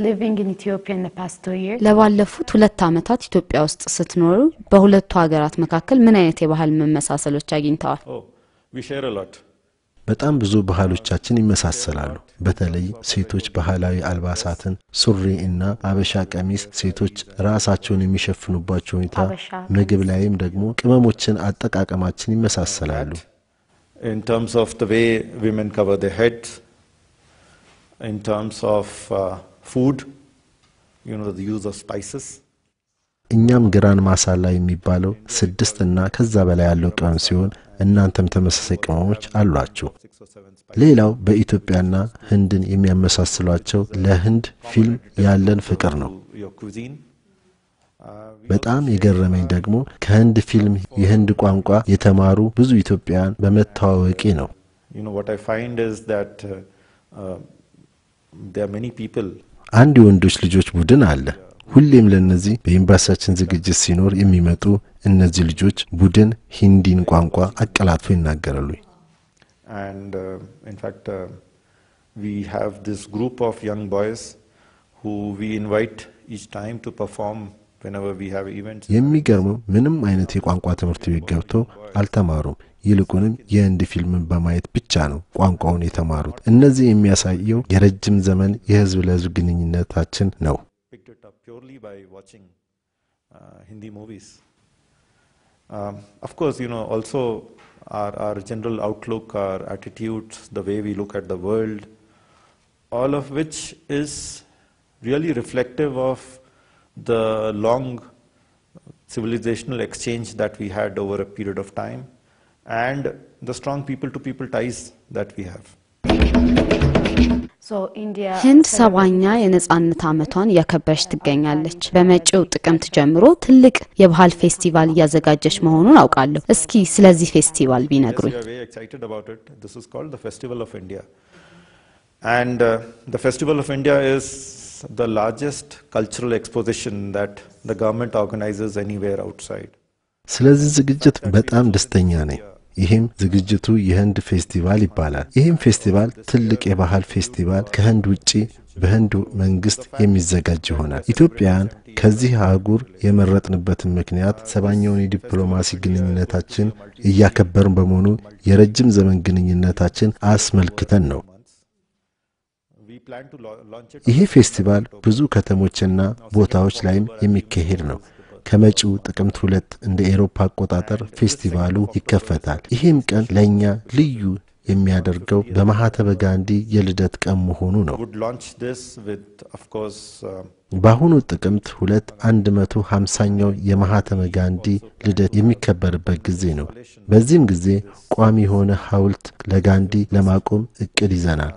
living in Ethiopia in the past 2 years. ለባለፉት 2 ዓመታት ኢትዮጵያ ውስጥ ስትኖሩ በሁለቱ ሀገራት መካከል ምን አይነት የባህል መመሳሰሎች አግኝተዋል? Oh, we share a lot. በጣም ብዙ ባህሎቻችን ይመሳሰላሉ። በተለይ ሴቶች ባህላዊ አልባሳትን ሱሪ እና አበሻ ቀሚስ፣ ሴቶች ራሳቸውን የሚሸፍኑባቸው ሁኔታ፣ ምግብ ላይም ደግሞ ቅመሞችን አጠቃቀማችን ይመሳሰላሉ። In terms of the way women cover their heads, in terms of food, the use of spices. እኛም ግራን ማሳላ የሚባለው 6 እና ከዛ በላይ ያለው ቅመም ሲሆን እናንተም ተመሳሳይ ቅመሞች አሏችሁ። ሌላው በኢትዮጵያና ህንድን የሚያመሳስሏቸው ለህንድ ፊልም ያለን ፍቅር ነው። በጣም የገረመኝ ደግሞ ከህንድ ፊልም የህንድ ቋንቋ የተማሩ ብዙ ኢትዮጵያውያን በመተዋወቂ ነው። What I find is that there are many people. አንድ የወንዶች ልጆች ቡድን አለ። ሁሌም ለነዚህ በኤምባሲያችን ዝግጅት ሲኖር የሚመጡ እነዚህ ልጆች ቡድን ሂንዲን ቋንቋ አቀላጥፎ ይናገራሉ። And in fact we have this group of young boys who we invite each time to perform whenever we have events. የሚገርመው ምንም አይነት የቋንቋ ትምህርት ቤት ገብተው አልተማሩም። ይልቁንም የህንድ ፊልምን በማየት ብቻ ነው ቋንቋውን የተማሩት። እነዚህ የሚያሳየው የረጅም ዘመን የህዝብ ለህዝብ ግንኙነታችን ነው። Purely by watching Hindi movies. Of course, also our general outlook, our attitudes, the way we look at the world, all of which is really reflective of the long civilizational exchange that we had over a period of time, and the strong people-to-people ties that we have. ህንድ 70ኛ የነጻነት ዓመቷን ያከበረች ትገኛለች። በመጪው ጥቅምት ጀምሮ ትልቅ የባህል ፌስቲቫል እያዘጋጀች መሆኑን አውቃለሁ። እስኪ ስለዚህ ፌስቲቫል ቢነግሩኝ። We are very excited about it. This is called the Festival of India. And the Festival of India is the largest cultural exposition that the government organizes anywhere outside. ስለዚህ ዝግጅት በጣም ደስተኛ ነኝ። ይሄም ዝግጅቱ የህንድ ፌስቲቫል ይባላል። ይሄም ፌስቲቫል ትልቅ የባህል ፌስቲቫል ከህንድ ውጪ በህንድ መንግስት የሚዘጋጅ ይሆናል። ኢትዮጵያን ከዚህ አህጉር የመረጥንበት ምክንያት 70ኛውን የዲፕሎማሲ ግንኙነታችን እያከበርን በመሆኑ የረጅም ዘመን ግንኙነታችን አስመልክተን ነው። ይሄ ፌስቲቫል ብዙ ከተሞችና ቦታዎች ላይም የሚካሄድ ነው። ከመጪው ጥቅምት 2 እንደ አውሮፓ አቆጣጠር ፌስቲቫሉ ይከፈታል። ይሄም ቀን ለኛ ልዩ የሚያደርገው በማህተመ ጋንዲ የልደት ቀን መሆኑ ነው። በአሁኑ ጥቅምት 2 150ኛው የማህተመ ጋንዲ ልደት የሚከበርበት ጊዜ ነው። በዚህም ጊዜ ቋሚ የሆነ ሐውልት ለጋንዲ ለማቆም እቅድ ይዘናል።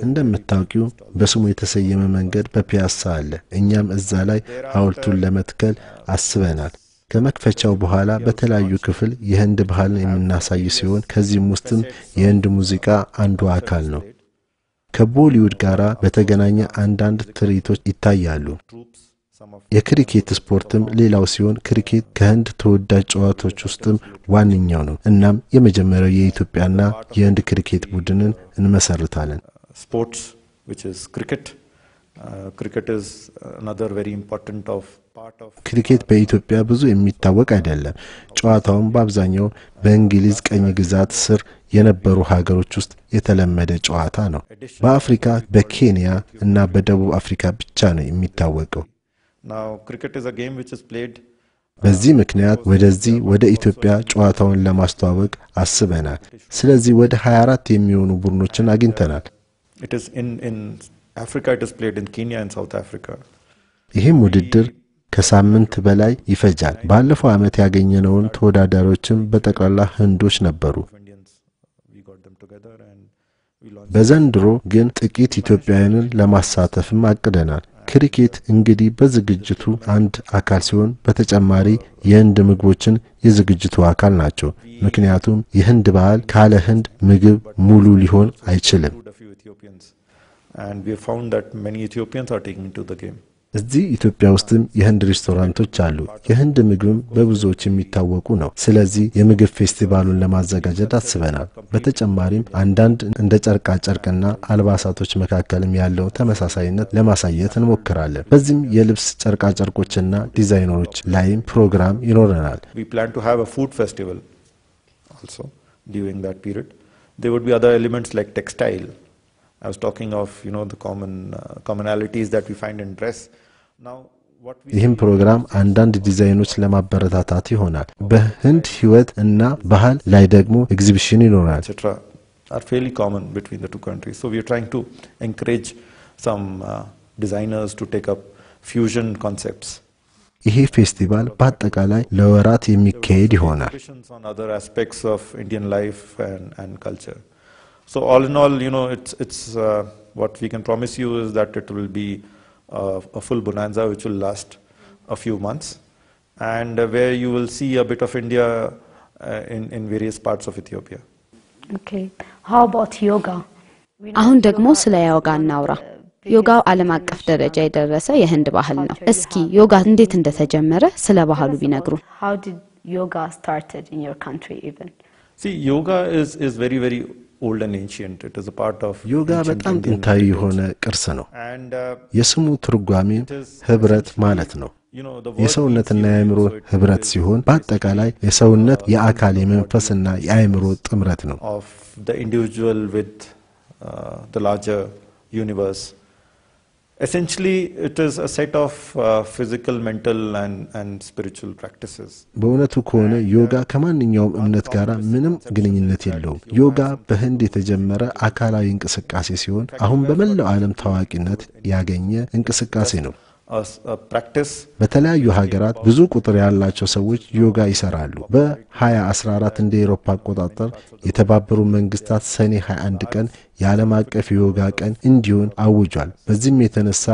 እንደምታውቂው በስሙ የተሰየመ መንገድ በፒያሳ አለ። እኛም እዛ ላይ ሐውልቱን ለመትከል አስበናል። ከመክፈቻው በኋላ በተለያዩ ክፍል የህንድ ባህልን የምናሳይ ሲሆን ከዚህም ውስጥም የህንድ ሙዚቃ አንዱ አካል ነው። ከቦሊውድ ጋራ በተገናኘ አንዳንድ ትርኢቶች ይታያሉ። የክሪኬት ስፖርትም ሌላው ሲሆን ክሪኬት ከህንድ ተወዳጅ ጨዋታዎች ውስጥም ዋነኛው ነው። እናም የመጀመሪያው የኢትዮጵያና የህንድ ክሪኬት ቡድንን እንመሰርታለን። Sports, which is cricket. Cricket is another very important part of ክሪኬት በኢትዮጵያ ብዙ የሚታወቅ አይደለም። ጨዋታውም በአብዛኛው በእንግሊዝ ቀኝ ግዛት ስር የነበሩ ሀገሮች ውስጥ የተለመደ ጨዋታ ነው። በአፍሪካ በኬንያ እና በደቡብ አፍሪካ ብቻ ነው የሚታወቀው። Now cricket is a game which is played. በዚህ ምክንያት ወደ ኢትዮጵያ ጨዋታውን ለማስተዋወቅ አስበናል። ስለዚህ ወደ 24 የሚሆኑ ቡድኖችን አግኝተናል። It is in Africa, it is played in Kenya and South Africa. ይህም ውድድር ከሳምንት በላይ ይፈጃል። ባለፈው ዓመት ያገኘነውን ተወዳዳሪዎችም በጠቅላላ ህንዶች ነበሩ። በዘንድሮ ግን ጥቂት ኢትዮጵያውያንን ለማሳተፍም አቅደናል። ክሪኬት እንግዲህ በዝግጅቱ አንድ አካል ሲሆን በተጨማሪ የህንድ ምግቦችን የዝግጅቱ አካል ናቸው። ምክንያቱም የህንድ ባህል ካለ ህንድ ምግብ ሙሉ ሊሆን አይችልም። And we found that many Ethiopians are taking to the game. እዚህ ኢትዮጵያ ውስጥም የህንድ ሬስቶራንቶች አሉ። የህንድ ምግብም በብዙዎች የሚታወቁ ነው። ስለዚህ የምግብ ፌስቲቫሉን ለማዘጋጀት አስበናል። በተጨማሪም አንዳንድ እንደ ጨርቃ ጨርቅና አልባሳቶች መካከልም ያለው ተመሳሳይነት ለማሳየት እንሞክራለን። በዚህም የልብስ ጨርቃ ጨርቆችና ዲዛይነሮች ላይም ፕሮግራም ይኖረናል። We plan to have a food festival also during that period. There would be other elements like textile. I was talking of, the commonalities that we find in dress. Now, what we ይህም ፕሮግራም አንዳንድ ዲዛይኖች ለማበረታታት ይሆናል። በህንድ ህይወት እና ባህል ላይ ደግሞ ኤግዚቢሽን ይኖራል። etc. are fairly common between the two countries. So we are trying to encourage some designers to take up fusion concepts. ይሄ ፌስቲቫል በአጠቃላይ ለወራት የሚካሄድ ይሆናል። On other aspects of Indian life and culture. So all in all, it's what we can promise you is that it will be a full bonanza which will last a few months, and where you will see a bit of India in various parts of Ethiopia. Okay. How about yoga? አሁን ደግሞ ስለ ዮጋ እናውራ። ዮጋው ዓለም አቀፍ ደረጃ የደረሰ የህንድ ባህል ነው። እስኪ ዮጋ እንዴት እንደተጀመረ ስለ ባህሉ ቢነግሩ። How did yoga started in your country even? See, yoga is very, very old and ancient. It is a part of ዮጋ በጣም ጥንታዊ የሆነ ቅርስ ነው። የስሙ ትርጓሜ ህብረት ማለት ነው። የሰውነትና የአእምሮ ህብረት ሲሆን በአጠቃላይ የሰውነት የአካል የመንፈስና የአእምሮ ጥምረት ነው። Of the individual with the larger universe. Essentially, it is a set of physical, mental, and spiritual practices. በእውነቱ ከሆነ ዮጋ ከማንኛውም እምነት ጋር ምንም ግንኙነት የለውም። ዮጋ በህንድ የተጀመረ አካላዊ እንቅስቃሴ ሲሆን አሁን በመላው ዓለም ታዋቂነት ያገኘ እንቅስቃሴ ነው። Practice. በተለያዩ ሀገራት ብዙ ቁጥር ያላቸው ሰዎች ዮጋ ይሰራሉ። በ2014 እንደ አውሮፓ አቆጣጠር የተባበሩ መንግስታት ሰኔ 21 ቀን የዓለም አቀፍ ዮጋ ቀን እንዲሆን አውጇል። በዚህም የተነሳ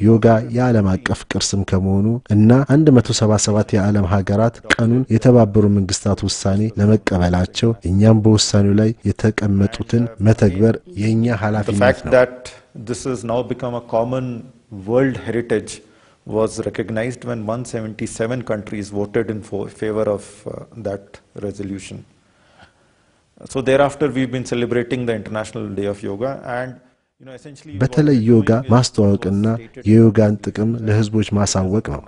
ዮጋ የዓለም አቀፍ ቅርስም ከመሆኑ እና 177 የዓለም ሀገራት ቀኑን የተባበሩ መንግስታት ውሳኔ ለመቀበላቸው እኛም በውሳኔው ላይ የተቀመጡትን መተግበር የኛ ኃላፊነት ነው። That this has now become a common World Heritage was recognized when 177 countries voted in favor of that resolution. So thereafter we've been celebrating the International Day of Yoga, and essentially በተለይ ዮጋ ማስተዋወቅና የዮጋን ጥቅም ለህዝቦች ማሳወቅ ነው።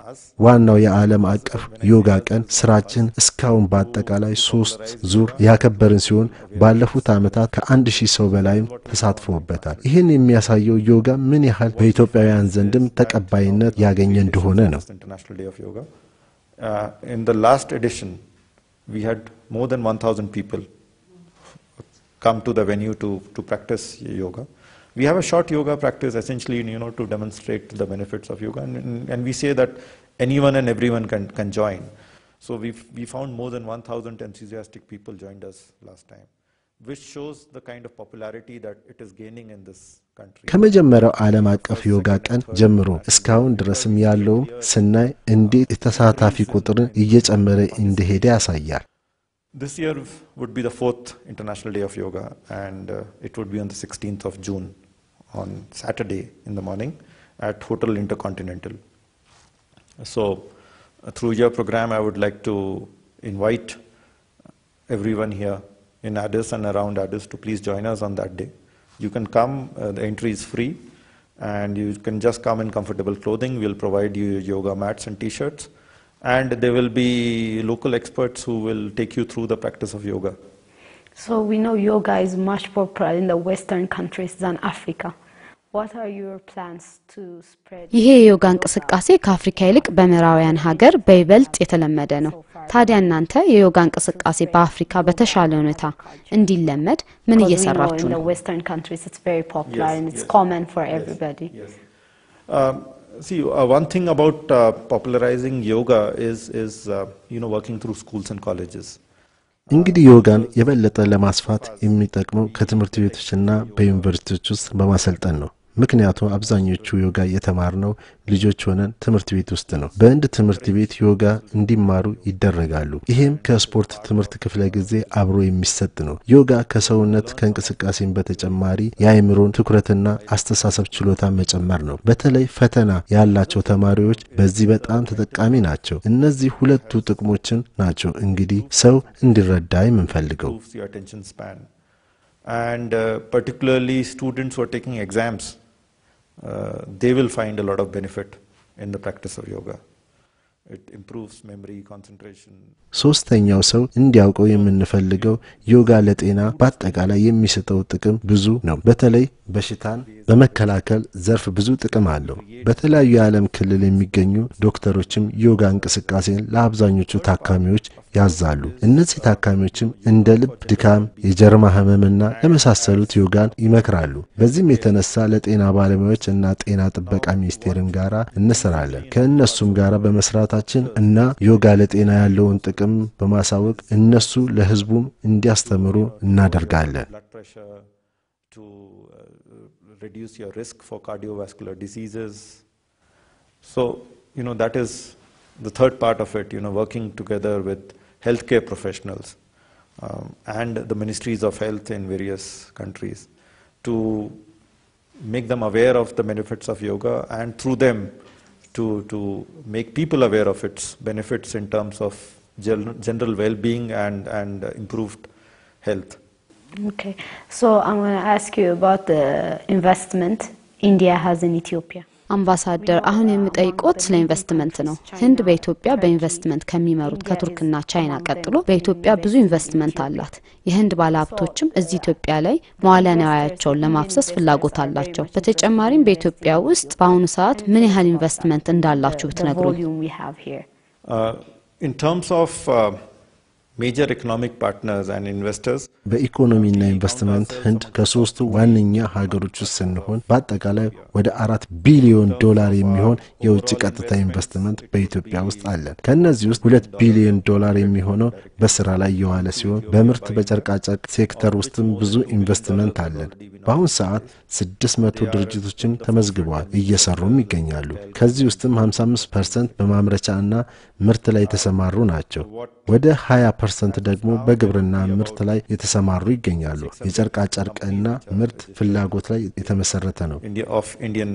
ዋናው የዓለም አቀፍ ዮጋ ቀን ስራችን እስካሁን በአጠቃላይ 3 ዙር ያከበርን ሲሆን ባለፉት ዓመታት ከ1000 ሰው በላይ ተሳትፎበታል። ይህን የሚያሳየው ዮጋ ምን ያህል በኢትዮጵያውያን ዘንድም ተቀባይነት ያገኘ እንደሆነ ነው። International Day of Yoga. In the last edition, we had more than 1,000 people come to the venue to practice yoga. We have a short yoga practice, essentially, to demonstrate the benefits of yoga, and we say that anyone and everyone can join. So we found more than 1,000 enthusiastic people joined us last time, which shows the kind of popularity that it is gaining in this country. ከመጀመሪያው ዓለም አቀፍ ዮጋ ቀን ጀምሮ እስካሁን ድረስም ያለው ስናይ እንዴት የተሳታፊ ቁጥርን እየጨመረ እንደሄደ ያሳያል። This year would be the 4th International Day of Yoga, and it would be on the 16th of June, on Saturday in the morning at Hotel Intercontinental. So through your program, I would like to invite everyone here in Addis and around Addis to please join us on that day. You can come, the entry is free, and you can just come in comfortable clothing. We'll provide you yoga mats and t-shirts. And there will be local experts who will take you through the practice of yoga. So we know yoga is much popular in the Western countries than Africa. What are your plans to spread? ይሄ የዮጋ እንቅስቃሴ ከአፍሪካ ይልቅ በምዕራባውያን ሀገር በይበልጥ የተለመደ ነው። ታዲያ እናንተ የዮጋ እንቅስቃሴ በአፍሪካ በተሻለ ሁኔታ እንዲለመድ ምን እየሰራችሁ ነው? In the Western countries it's very popular and it's common for everybody. Yes. See, one thing about popularizing yoga is working through schools and colleges. እንግዲህ ዮጋን የበለጠ ለማስፋት የሚጠቅመው ከትምህርት ቤቶችና በዩኒቨርሲቲዎች ውስጥ በማሰልጠን ነው። ምክንያቱም አብዛኞቹ ዮጋ የተማርነው ልጆች ሆነን ትምህርት ቤት ውስጥ ነው። በእንድ ትምህርት ቤት ዮጋ እንዲማሩ ይደረጋሉ። ይሄም ከስፖርት ትምህርት ክፍለ ጊዜ አብሮ የሚሰጥ ነው። ዮጋ ከሰውነት ከእንቅስቃሴን በተጨማሪ የአእምሮን ትኩረትና አስተሳሰብ ችሎታ መጨመር ነው። በተለይ ፈተና ያላቸው ተማሪዎች በዚህ በጣም ተጠቃሚ ናቸው። እነዚህ ሁለቱ ጥቅሞችን ናቸው እንግዲህ ሰው እንዲረዳ የምንፈልገው። And particularly students who are taking exams, they will find a lot of benefit in the practice of yoga. It improves memory, concentration. ሶስተኛው ሰው እንዲያውቀው የምንፈልገው ዮጋ ለጤና በአጠቃላይ የሚሰጠው ጥቅም ብዙ ነው። በተለይ በሽታን በመከላከል ዘርፍ ብዙ ጥቅም አለው። በተለያዩ የዓለም ክልል የሚገኙ ዶክተሮችም ዮጋ እንቅስቃሴን ለአብዛኞቹ ታካሚዎች ያዛሉ። እነዚህ ታካሚዎችም እንደ ልብ ድካም፣ የጀርባ ህመምና ለመሳሰሉት ዮጋን ይመክራሉ። በዚህም የተነሳ ለጤና ባለሙያዎች እና ጤና ጥበቃ ሚኒስቴርም ጋራ እንሰራለን። ከእነሱም ጋራ በመስራታችን እና ዮጋ ለጤና ያለውን ጥቅም በማሳወቅ እነሱ ለህዝቡም እንዲያስተምሩ እናደርጋለን። To reduce your risk for cardiovascular diseases. So, that is the third part of it, working together with healthcare professionals and the ministries of health in various countries to make them aware of the benefits of yoga, and through them to make people aware of its benefits in terms of general well-being and improved health. Okay, so I'm going to ask you about the investment India has in Ethiopia. አምባሳደር አሁን የሚጠይቁት ስለ ኢንቨስትመንት ነው ህንድ በኢትዮጵያ በኢንቨስትመንት ከሚመሩት ከቱርክና ቻይና ቀጥሎ በኢትዮጵያ ብዙ ኢንቨስትመንት አላት የህንድ ባለሀብቶችም እዚህ ኢትዮጵያ ላይ መዋዕለ ንዋያቸውን ለማፍሰስ ፍላጎት አላቸው በተጨማሪም በኢትዮጵያ ውስጥ በአሁኑ ሰዓት ምን ያህል ኢንቨስትመንት እንዳላችሁ ብትነግሩን in terms of major economic partners and investors በኢኮኖሚና ኢንቨስትመንት ህንድ ከሶስቱ ዋነኛ ሀገሮች ውስጥ ስንሆን በአጠቃላይ ወደ 4 ቢሊዮን ዶላር የሚሆን የውጭ ቀጥታ ኢንቨስትመንት በኢትዮጵያ ውስጥ አለ ከነዚህ ውስጥ 2 ቢሊዮን ዶላር የሚሆነው በስራ ላይ የዋለ ሲሆን በምርት በጨርቃጨርቅ ሴክተር ውስጥም ብዙ ኢንቨስትመንት አለ በአሁን ሰዓት 600 ድርጅቶችን ተመዝግበዋል እየሰሩም ይገኛሉ ከዚህ ውስጥም 55% በማምረቻና ምርት ላይ የተሰማሩ ናቸው ወደ 20% ደግሞ በግብርና ምርት ላይ የተሰማሩ ይገኛሉ የጨርቃ ጨርቅና ምርት ፍላጎት ላይ የተመሰረተ ነው Indian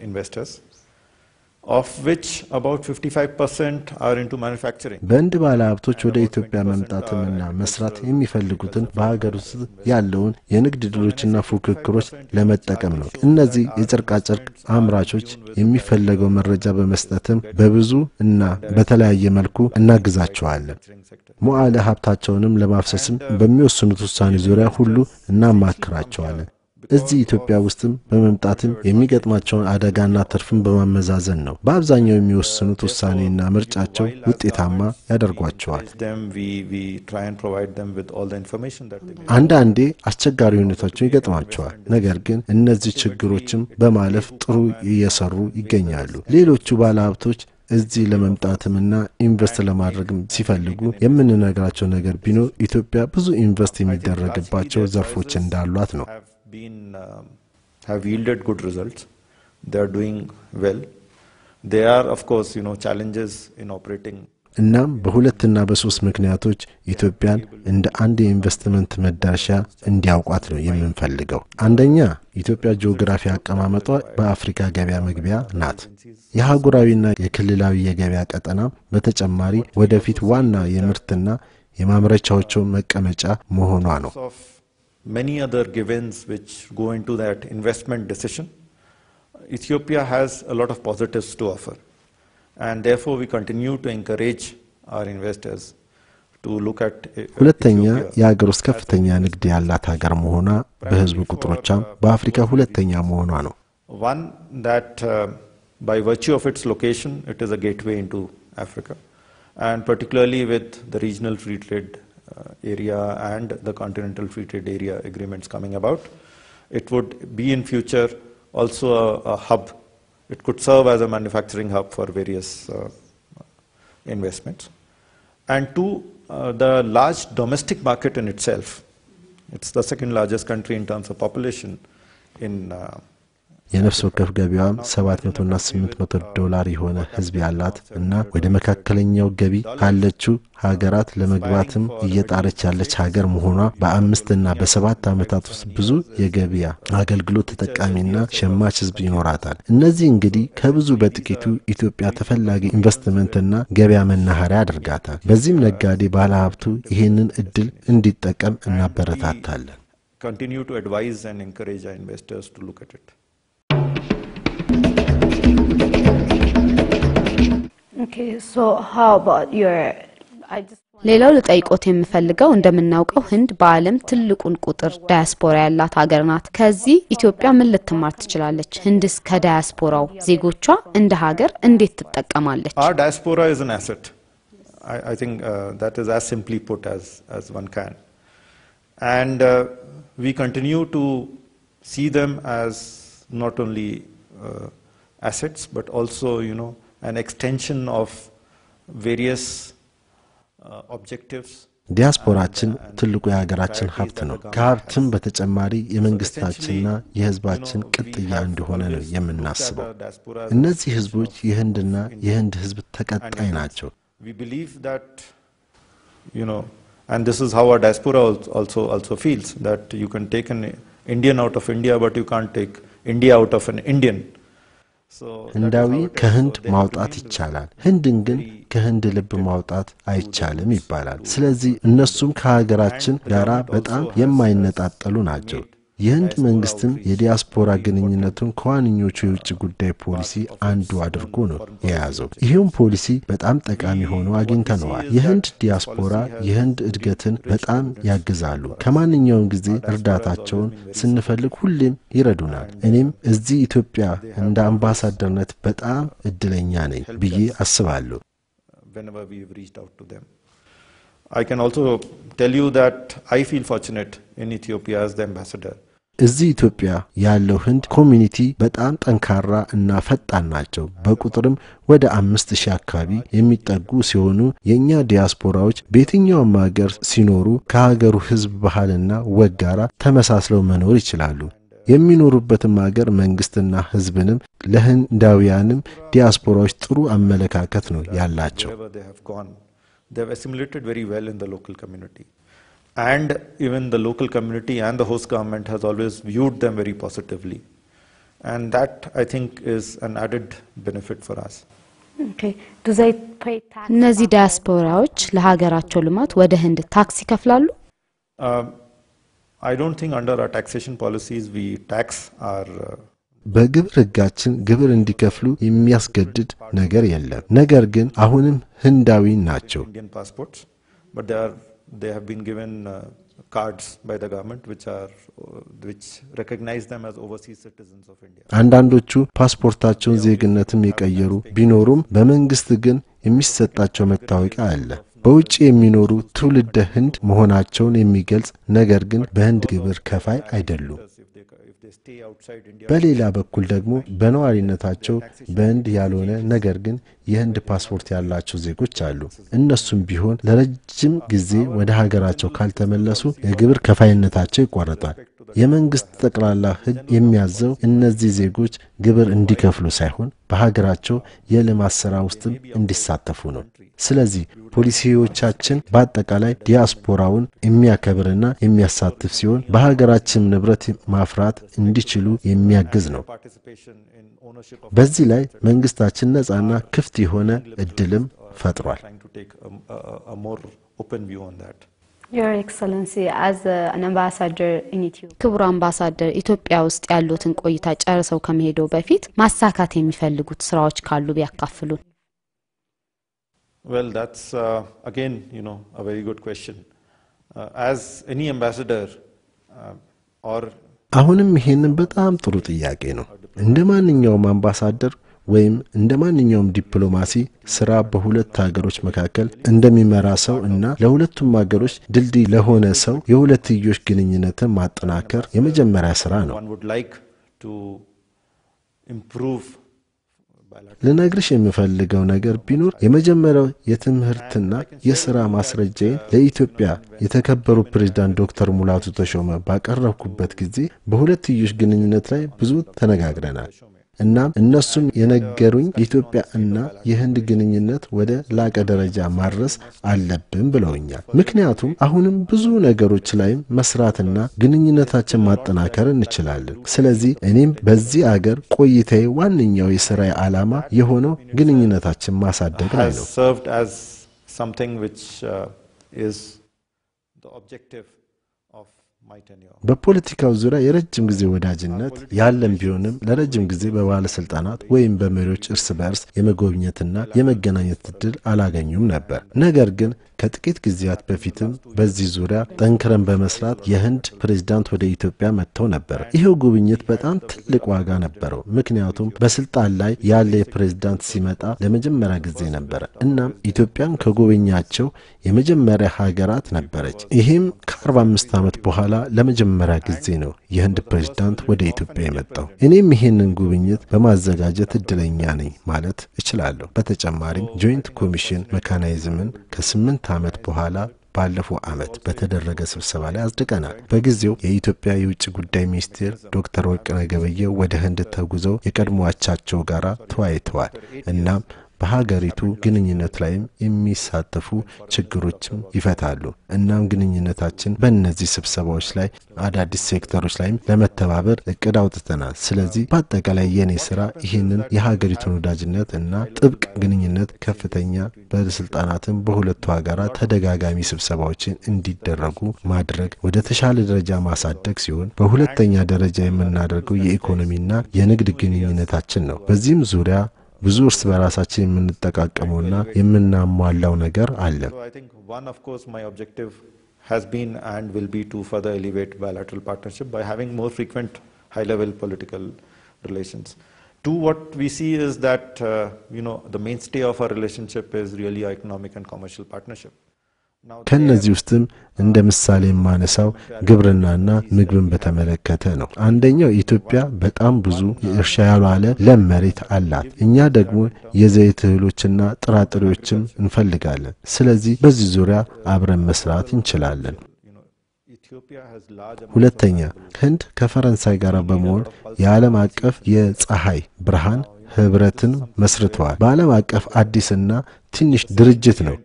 investors of which about 55% are into manufacturing በእንድ ባለሀብቶች ወደ ኢትዮጵያ መምጣትና መስራት የሚፈልጉትን በሀገር ውስጥ ያለውን የንግድ ድሎችና ፉክክሮች ለመጠቀም ነው እነዚህ የጨርቃ ጨርቅ አምራቾች የሚፈልገው መረጃ በመስጠትም በብዙ እና በተለያየ መልኩ እናግዛቸዋለን መዋዕለ ሀብታቸውንም ለማፍሰስም በሚወስኑት ውሳኔ ዙሪያ ሁሉ እናማክራቸዋለን እዚህ ኢትዮጵያ ውስጥም በመምጣትም የሚገጥማቸውን አደጋና ትርፍን በማመዛዘን ነው በአብዛኛው የሚወስኑት ውሳኔና ምርጫቸው ውጤታማ ያደርጓቸዋል አንዳንዴ አስቸጋሪ ሁኔታዎች ይገጥማቸዋል ነገር ግን እነዚህ ችግሮችም በማለፍ ጥሩ እየሰሩ ይገኛሉ ሌሎቹ ባለሀብቶች እዚህ ለመምጣትና ኢንቨስት ለማድረግም ሲፈልጉ የምንነግራቸው ነገር ቢኖር ኢትዮጵያ ብዙ ኢንቨስት የሚደረግባቸው ዘርፎች እንዳሏት ነው have yielded good results they are doing well there are of course challenges in operating እናም በሁለትና በሶስት ምክንያቶች ኢትዮጵያን እንደ አንድ የኢንቨስትመንት መዳረሻ እንዲያውቋት ነው የምንፈልገው አንደኛ ኢትዮጵያ ጂኦግራፊ አቀማመጧ በአፍሪካ ገበያ መግቢያ ናት የሀገራዊና የክልላዊ የገበያ ቀጠና በተጨማሪ ወደፊት ዋና የምርትና የማምረቻዎቹ መቀመጫ መሆኗ ነው many other givens which go into that investment decision Ethiopia has a lot of positives to offer and therefore we continue to encourage our investors to look at ሁለተኛ የሀገር ውስጥ ከፍተኛ ንግድ ያላት ሀገር መሆኗ በህዝብ ቁጥሮቿም በአፍሪካ ሁለተኛ መሆኗ ነው one that by virtue of its location it is a gateway into Africa and particularly with the regional free trade area and the continental free trade area agreements coming about it would be in future also a hub it could serve as a manufacturing hub for various investments and two the large domestic market in itself it's the second largest country in terms of population in የነፍስ ወከፍ ገቢዋም 700 እና 800 ዶላር የሆነ ህዝብ ያላት እና ወደ መካከለኛው ገቢ ካለችው ሀገራት ለመግባትም እየጣረች ያለች ሀገር መሆኗ በ5 እና በ7 ዓመታት ውስጥ ብዙ የገቢያ አገልግሎት ተጠቃሚና ሸማች ህዝብ ይኖራታል እነዚህ እንግዲህ ከብዙ በጥቂቱ ኢትዮጵያ ተፈላጊ ኢንቨስትመንትና ገቢያ መናኸሪያ አድርጋታል በዚህም ነጋዴ ባለሀብቱ ይሄንን እድል እንዲጠቀም እናበረታታለን continue to advise and encourage our investors to look at it Okay, so how about your ሌላው ለጠይቆት የምፈልገው እንደምናውቀው ህንድ በአለም ትልቁን ቁጥር ዳያስፖራ ያላት ሀገር ናት ከዚህ ኢትዮጵያ ምን ልትማር ትችላለች ህንድስ ከዳያስፖራው ዜጎቿ እንደ ሀገር እንዴት ትጠቀማለች Our diaspora is an asset I think that is as simply put as one can and we continue to see them as not only assets but also an extension of various objectives ዲያስፖራችን ትልቁ የሀገራችን ሀብት ነው ከሀብትም በተጨማሪ የመንግስታችንና የህዝባችን ቅጥያ እንደሆነ ነው የምናስበው እነዚህ ህዝቦች የህንድና የህንድ ህዝብ ተቀጣይ ናቸው we believe that and this is how our diaspora also feels that you can take an Indian out of India but you can't take India out of an Indian ህንዳዊ ከህንድ ማውጣት ይቻላል ህንድን ግን ከህንድ ልብ ማውጣት አይቻልም ይባላል ስለዚህ እነሱም ከሀገራችን ጋራ በጣም የማይነጣጠሉ ናቸው የህንድ መንግስትም የዲያስፖራ ግንኙነቱን ከዋንኞቹ የውጭ ጉዳይ ፖሊሲ አንዱ አድርጎ ነው የያዘው። ይሄው ፖሊሲ በጣም ጠቃሚ ሆኖ አግኝተነዋል። የህንድ ዲያስፖራ የህንድ እድገትን በጣም ያግዛሉ። ከማንኛውም ጊዜ እርዳታቸውን ስንፈልግ ሁሌም ይረዱናል። እኔም እዚህ ኢትዮጵያ እንደ አምባሳደርነት በጣም እድለኛ ነኝ ብዬ አስባለሁ። Whenever we've reached out to them. I can also tell you that I feel fortunate in Ethiopia as the ambassador. እዚህ ኢትዮጵያ ያለው ህንድ ኮሚኒቲ በጣም ጠንካራ እና ፈጣን ናቸው። በቁጥርም ወደ 5000 አካባቢ የሚጠጉ ሲሆኑ የኛ ዲያስፖራዎች በየትኛውም ሀገር ሲኖሩ ከሀገሩ ህዝብ ባህልና ወግ ጋር ተመሳስለው መኖር ይችላሉ። የሚኖሩበትም ሀገር መንግስትና ህዝብንም ለህንዳውያንም ዲያስፖራዎች ጥሩ አመለካከት ነው ያላቸው። They have assimilated very well in the local community. And even the local community and the host government has always viewed them very positively. And that, I think, is an added benefit for us. Okay. Do they pay tax? እነዚህ ዲያስፖራዎች ለሀገራቸው ልማት ወደ ህንድ ታክስ ይከፍላሉ? I don't think under our taxation policies we tax our በግብር ህጋችን ግብር እንዲከፍሉ የሚያስገድድ ነገር የለም። ነገር ግን አሁንም ህንዳዊ ናቸው። Indian passports, but they have been given cards by the government which recognize them as overseas citizens of India. አንዳንዶቹ ፓስፖርታቸውን ዜግነትም የቀየሩ ቢኖሩም በመንግስት ግን የሚሰጣቸው መታወቂያ አለ። በውጭ የሚኖሩ ትውልደ ህንድ መሆናቸውን የሚገልጽ ነገር ግን በህንድ ግብር ከፋይ አይደሉም። በሌላ በኩል ደግሞ በነዋሪነታቸው በህንድ ያልሆነ ነገር ግን የህንድ ፓስፖርት ያላቸው ዜጎች አሉ። እነሱም ቢሆን ለረጅም ጊዜ ወደ ሀገራቸው ካልተመለሱ የግብር ከፋይነታቸው ይቋረጣል። የመንግስት ጠቅላላ ህግ የሚያዘው እነዚህ ዜጎች ግብር እንዲከፍሉ ሳይሆን በሀገራቸው የልማት ስራ ውስጥ እንዲሳተፉ ነው። ስለዚህ ፖሊሲዎቻችን በአጠቃላይ ዲያስፖራውን የሚያከብርና የሚያሳትፍ ሲሆን በሀገራችን ንብረት ማፍራት እንዲችሉ የሚያግዝ ነው። በዚህ ላይ መንግስታችን ነፃና ክፍት የሆነ እድልም ፈጥሯል። Your Excellency, as an ambassador in Ethiopia. ክቡር አምባሳደር ኢትዮጵያ ውስጥ ያሉትን ቆይታ ጨርሰው ከመሄደው በፊት ማሳካት የሚፈልጉት ስራዎች ካሉ ቢያካፍሉን። Well, that's again, a very good question. As any ambassador or አሁንም ይሄንን በጣም ጥሩ ጥያቄ ነው። እንደማንኛውም አምባሳደር ወይም እንደማንኛውም ዲፕሎማሲ ስራ በሁለት ሀገሮች መካከል እንደሚመራ ሰው እና ለሁለቱም ሀገሮች ድልድይ ለሆነ ሰው የሁለትዮሽ ግንኙነትን ማጠናከር የመጀመሪያ ስራ ነው። ለነግርሽ የምፈልገው ነገር ቢኖር የመጀመሪያው የትምህርትና የሥራ ማስረጃዬን ለኢትዮጵያ የተከበሩ ፕሬዝዳንት ዶክተር ሙላቱ ተሾመ ባቀረብኩበት ጊዜ በሁለትዮሽ ግንኙነት ላይ ብዙ ተነጋግረናል። እና እነሱም የነገሩኝ ኢትዮጵያ እና የህንድ ግንኙነት ወደ ላቀ ደረጃ ማድረስ አለብን ብለውኛል። ምክንያቱም አሁንም ብዙ ነገሮች ላይ መስራትና ግንኙነታችን ማጠናከር እንችላለን። ስለዚህ እኔም በዚህ ሀገር ቆይታዬ ዋንኛው የሥራዬ ዓላማ የሆነው ግንኙነታችን ማሳደግ ላይ ነው። በፖለቲካው ዙሪያ የረጅም ጊዜ ወዳጅነት ያለም ቢሆንም ለረጅም ጊዜ በባለስልጣናት ወይም በመሪዎች እርስ በርስ የመጎብኘትና የመገናኘት እድል አላገኙም ነበር። ነገር ግን ከጥቂት ጊዜያት በፊትም በዚህ ዙሪያ ጠንክረን በመስራት የህንድ ፕሬዝዳንት ወደ ኢትዮጵያ መጥተው ነበር። ይሄው ጉብኝት በጣም ትልቅ ዋጋ ነበረው። ምክንያቱም በስልጣን ላይ ያለ ፕሬዝዳንት ሲመጣ ለመጀመሪያ ጊዜ ነበር። እናም ኢትዮጵያን ከጎበኛቸው የመጀመሪያ ሀገራት ነበረች። ይሄም ከ45 ዓመት በኋላ ለመጀመሪያ ጊዜ ነው የህንድ ፕሬዝዳንት ወደ ኢትዮጵያ የመጣው። እኔም ይሄንን ጉብኝት በማዘጋጀት እድለኛ ነኝ ማለት እችላለሁ። በተጨማሪም ጆይንት ኮሚሽን ሜካኒዝምን ከ8 ዓመት በኋላ ባለፈው ዓመት በተደረገ ስብሰባ ላይ አጽድቀናል። በጊዜው የኢትዮጵያ የውጭ ጉዳይ ሚኒስትር ዶክተር ወርቅነህ ገበየሁ ወደ ህንድ ተጉዘው የቀድሞ አቻቸው ጋር ተወያይተዋል። እናም በሀገሪቱ ግንኙነት ላይም የሚሳተፉ ችግሮችም ይፈታሉ እናም ግንኙነታችን በእነዚህ ስብሰባዎች ላይ አዳዲስ ሴክተሮች ላይ ለመተባበር እቅድ አውጥተናል ስለዚህ በአጠቃላይ የኔ ስራ ይሄንን የሀገሪቱን ወዳጅነት እና ጥብቅ ግንኙነት ከፍተኛ ባለስልጣናትን በሁለቱ ሀገራት ተደጋጋሚ ስብሰባዎችን እንዲደረጉ ማድረግ ወደ ተሻለ ደረጃ ማሳደግ ሲሆን በሁለተኛ ደረጃ የምናደርገው የኢኮኖሚና የንግድ ግንኙነታችን ነው በዚህም ዙሪያ ብዙ እርስ በራሳችን የምንጠቃቀመውና የምናሟላው ነገር አለ So I think one of course my objective has been and will be to further elevate bilateral partnership by having more frequent high level political relations. Two, what we see is that the mainstay of our relationship is really our economic and commercial partnership. ከነዚህ ውስጥም እንደ ምሳሌ ማነሳው ግብርናና ምግብን በተመለከተ ነው አንደኛው ኢትዮጵያ በጣም ብዙ የእርሻ ያልዋለ ለም መሬት አላት እኛ ደግሞ የዘይት እህሎችና ጥራጥሬዎችም እንፈልጋለን ስለዚህ በዚህ ዙሪያ አብረን መስራት እንችላለን ሁለተኛ ህንድ ከፈረንሳይ ጋር በመሆን የዓለም አቀፍ የፀሐይ ብርሃን ህብረትን መስርተዋል በዓለም አቀፍ አዲስና ትንሽ ድርጅት ነው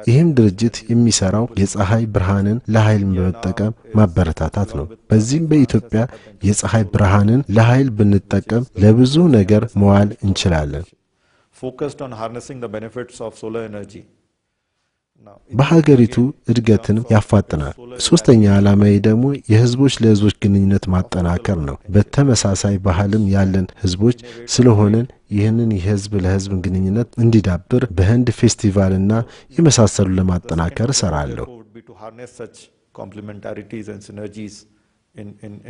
ይህም ድርጅት የሚሰራው የፀሐይ ብርሃንን ለኃይል በመጠቀም ማበረታታት ነው በዚህም በኢትዮጵያ የፀሐይ ብርሃንን ለኃይል ብንጠቀም ለብዙ ነገር መዋል እንችላለን focused on harnessing the benefits of solar energy በሀገሪቱ እድገትን ያፋጥናል ሶስተኛ ዓላማዬ ደግሞ የህዝቦች ለህዝቦች ግንኙነት ማጠናከር ነው በተመሳሳይ ባህልም ያለን ህዝቦች ስለሆነን ይህንን የህዝብ ለህዝብ ግንኙነት እንዲዳብር በህንድ ፌስቲቫልና የመሳሰሉ ለማጠናከር እሰራለሁ to harness such complementarities and synergies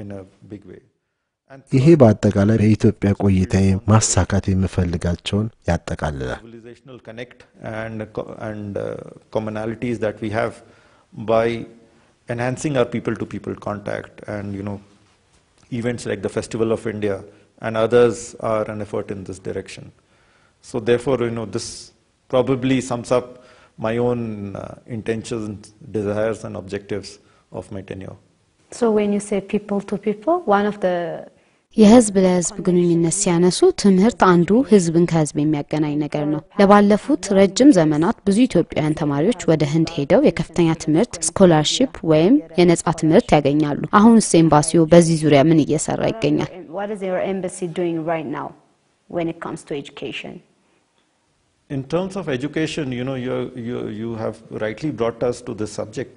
in a big way ይሄ በአጠቃላይ በኢትዮጵያ ቆይታዬ ማሳካት የምፈልጋቸውን ያጠቃልላል civilizational connect and commonalities that we have by enhancing our people to people contact and events like the Festival of India and others are an effort in this direction so therefore this probably sums up my own intentions desires and objectives of my tenure So when you say people to people, one of the የህዝብ ለህዝብ ግንኙነት ሲያነሱ ትምህርት አንዱ ህዝብን ከህዝብ የሚያገናኝ ነገር ነው ለባለፉት ረጅም ዘመናት ብዙ ኢትዮጵያውያን ተማሪዎች ወደ ህንድ ሄደው የከፍተኛ ትምህርት ስኮላርሺፕ ወይም የነጻ ትምህርት ያገኛሉ አሁንስ ኤምባሲው በዚህ ዙሪያ ምን እየሰራ ይገኛል What is your embassy doing right now when it comes to education In terms of education you have rightly brought us to this subject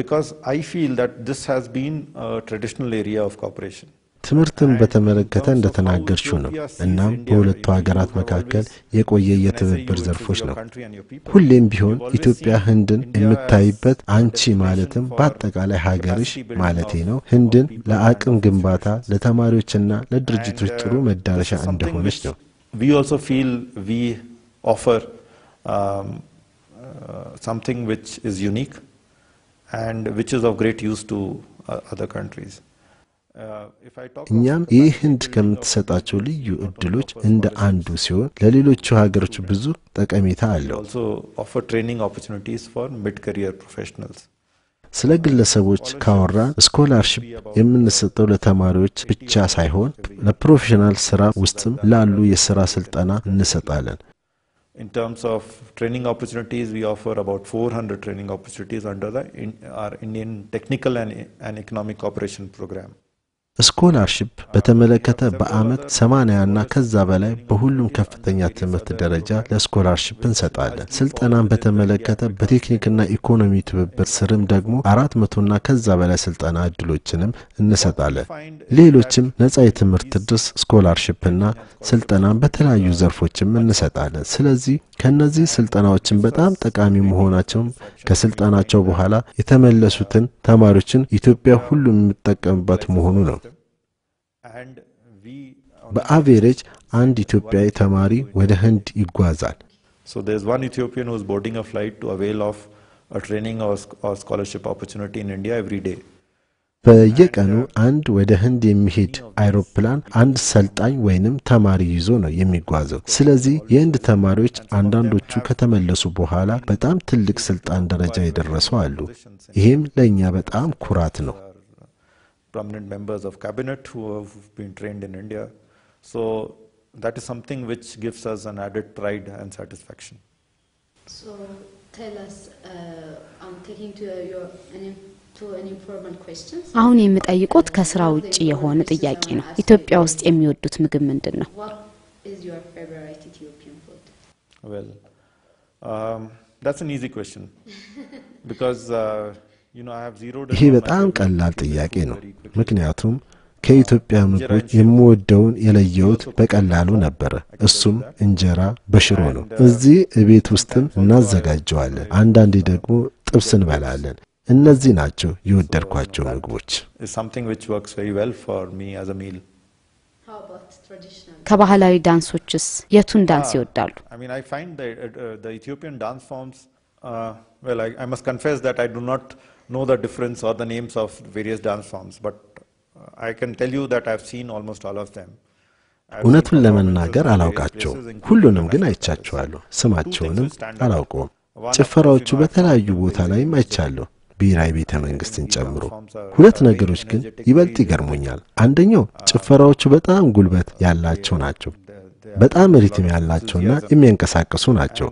because I feel that this has been a traditional area of cooperation ትምህርትን በተመለከተ እንደተናገርሽው ነው እናም በሁለቱ ሀገራት መካከል የቆየ የትብብር ዘርፎች ነው ሁሌም ቢሆን ኢትዮጵያ ህንድን የምታይበት አንቺ ማለትም በአጠቃላይ ሀገርሽ ማለቴ ነው ህንድን ለአቅም ግንባታ ለተማሪዎችና ለድርጅቶች ጥሩ መዳረሻ እንደሆነች ነው We also feel we offer something which is unique and which is of great use to other countries እኛም ይህ ህንድ ከምትሰጣቸው ልዩ እድሎች እንደ አንዱ ሲሆን ለሌሎች ሀገሮች ብዙ ጠቀሜታ አለው also offer training opportunities for mid career professionals ስለ ግለሰቦች ካወራ ስኮላርሺፕ የምንሰጠው ለተማሪዎች ብቻ ሳይሆን ለፕሮፌሽናል ስራ ውስጥም ላሉ የሥራ ስልጠና እንሰጣለን In terms of training opportunities, we offer about 400 training opportunities under our Indian Technical and Economic Cooperation Program. ስኮላርሺፕ በተመለከተ በአመት 80 እና ከዛ በላይ በሁሉም ከፍተኛ ትምህርት ደረጃ ለስኮላርሺፕ እንሰጣለን ስልጠናን በተመለከተ በቴክኒክና ኢኮኖሚ ትብብር ስርም ደግሞ 400 እና ከዛ በላይ ስልጠና እድሎችንም እንሰጣለን ሌሎችም ነፃ የትምህርት ድርስ ስኮላርሺፕና ስልጠናን በተለያዩ ዘርፎችም እንሰጣለን ስለዚህ ከነዚህ ስልጠናዎችን በጣም ጠቃሚ መሆናቸው ከስልጠናቸው በኋላ የተመለሱትን ተማሪዎችን ኢትዮጵያ ሁሉም የሚጠቀምበት መሆኑ ነው በአቬሬጅ አንድ ኢትዮጵያዊ ተማሪ ወደ ህንድ ይጓዛል So there's one Ethiopian who is boarding a flight to avail of a training or scholarship opportunity in India every day. በየቀኑ አንድ ወደ ህንድ የሚሄድ አይሮፕላን አንድ ሰልጣኝ ወይንም ተማሪ ይዞ ነው የሚጓዘው ስለዚህ የህንድ ተማሪዎች አንዳንዶቹ ከተመለሱ በኋላ በጣም ትልቅ ስልጣን ደረጃ የደረሱ አሉ ይሄም ለኛ በጣም ኩራት ነው Prominent members of cabinet who have been trained in India so that is something which gives us an added pride and satisfaction. So tell us, I'm taking to an informal question. አሁን የምጠይቁት ከስራ ውጪ የሆነ ጥያቄ ነው። ኢትዮጵያ ውስጥ የሚወዱት ምግብ ምንድነው? What is your favorite Ethiopian food? Well, that's an easy question because I have zeroed. ይሄ በጣም ቀላል ጥያቄ ነው ምክንያቱም ከኢትዮጵያ ምግቦች የምወደውን የለየውት በቀላሉ ነበር እሱም እንጀራ በሽሮ ነው እዚህ ቤት ውስጥም እናዘጋጀዋለን አንዳንዴ ደግሞ ጥብስ እንበላለን እነዚህ ናቸው የወደድኳቸው ምግቦች something which works very well for me as a meal. How about traditional? ከባህላዊ ዳንሶችስ የቱን ዳንስ ይወዳሉ? I mean I find the Ethiopian dance forms well I must confess that I do not know the difference or the names of various dance forms but I can tell you that I've seen almost all of them. እውነቱን ለመናገር አላውቃቸው ሁሉንም ግን አይቻቸዋለሁ ስማቸውንም አላውቀውም ጭፈራዎቹ በተለያዩ ቦታ ላይም አይቻለሁ ብሔራዊ ቤተ መንግስትን ጨምሮ ሁለት ነገሮች ግን ይበልጥ ይገርሙኛል አንደኛው ጭፈራዎቹ በጣም ጉልበት ያላቸው ናቸው በጣም ሪትም ያላቸውና የሚያንቀሳቅሱ ናቸው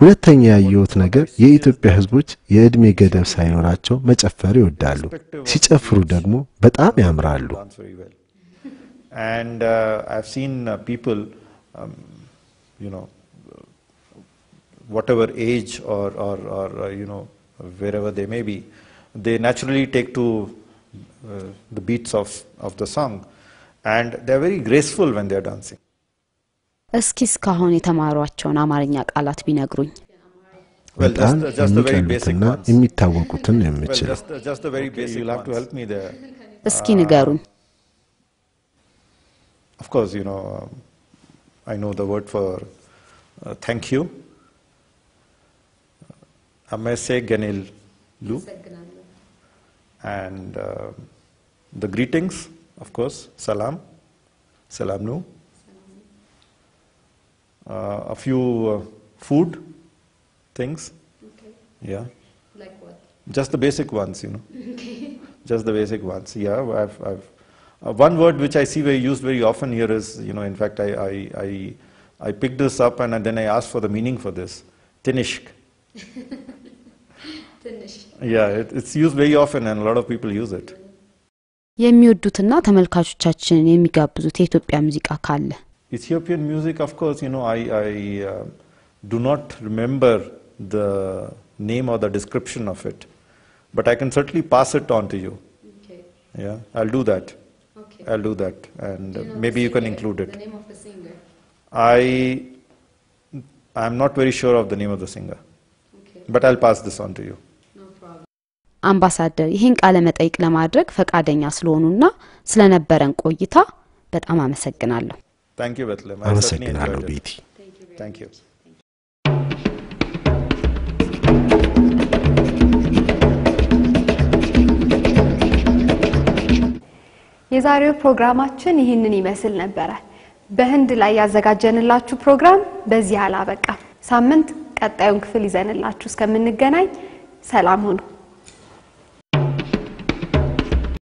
ሁለተኛ ያየሁት ነገር የኢትዮጵያ ህዝቦች የእድሜ ገደብ ሳይኖራቸው መጨፈር ይወዳሉ ሲጨፍሩ ደግሞ በጣም ያምራሉ and I've seen people whatever age or wherever they may be they naturally take to the beats of the song and they're very graceful when they're dancing. እስኪ እስካሁን የተማሯቸውን አማርኛ ቃላት ቢነግሩኝ በጣም የሚቀሉትና የሚታወቁትን የምችለው just the very basic you'll have to help me there እስኪ ንገሩኝ of course I know the word for thank you amese ganil lu and the greetings of course salam nu a few food things yeah Like what? just the basic ones just the basic ones yeah I've one word which I see very used very often here is in fact I picked this up and then I asked for the meaning for this tinishk yeah it's used very often and a lot of people use it የሚወዱትና ተመልካቾቻችንን የሚጋብዙት የኢትዮጵያ ሙዚቃ ካለ Ethiopian music of course I do not remember the name or the description of it but I can certainly pass it on to you Okay. yeah I'll do that Okay. I'll do that and maybe you can include it The name of the singer. I'm not very sure of the name of the singer Okay. but I'll pass this on to you No problem. አምባሳደር ይህን ቃለ መጠይቅ ለማድረግ ፈቃደኛ ስለሆኑና ስለነበረን ቆይታ በጣም አመሰግናለሁ thank you Bethlehem I certainly አመሰግናለሁ enjoyed it. ቤቲ Thank you የዛሬው ፕሮግራማችን ይህንን ይመስል ነበር በህንድ ላይ ያዘጋጀንላችሁ ፕሮግራም በዚህ አላበቃ ሳምንት ቀጣዩን ክፍል ይዘንላችሁ እስከምንገናኝ ሰላም ሁኑ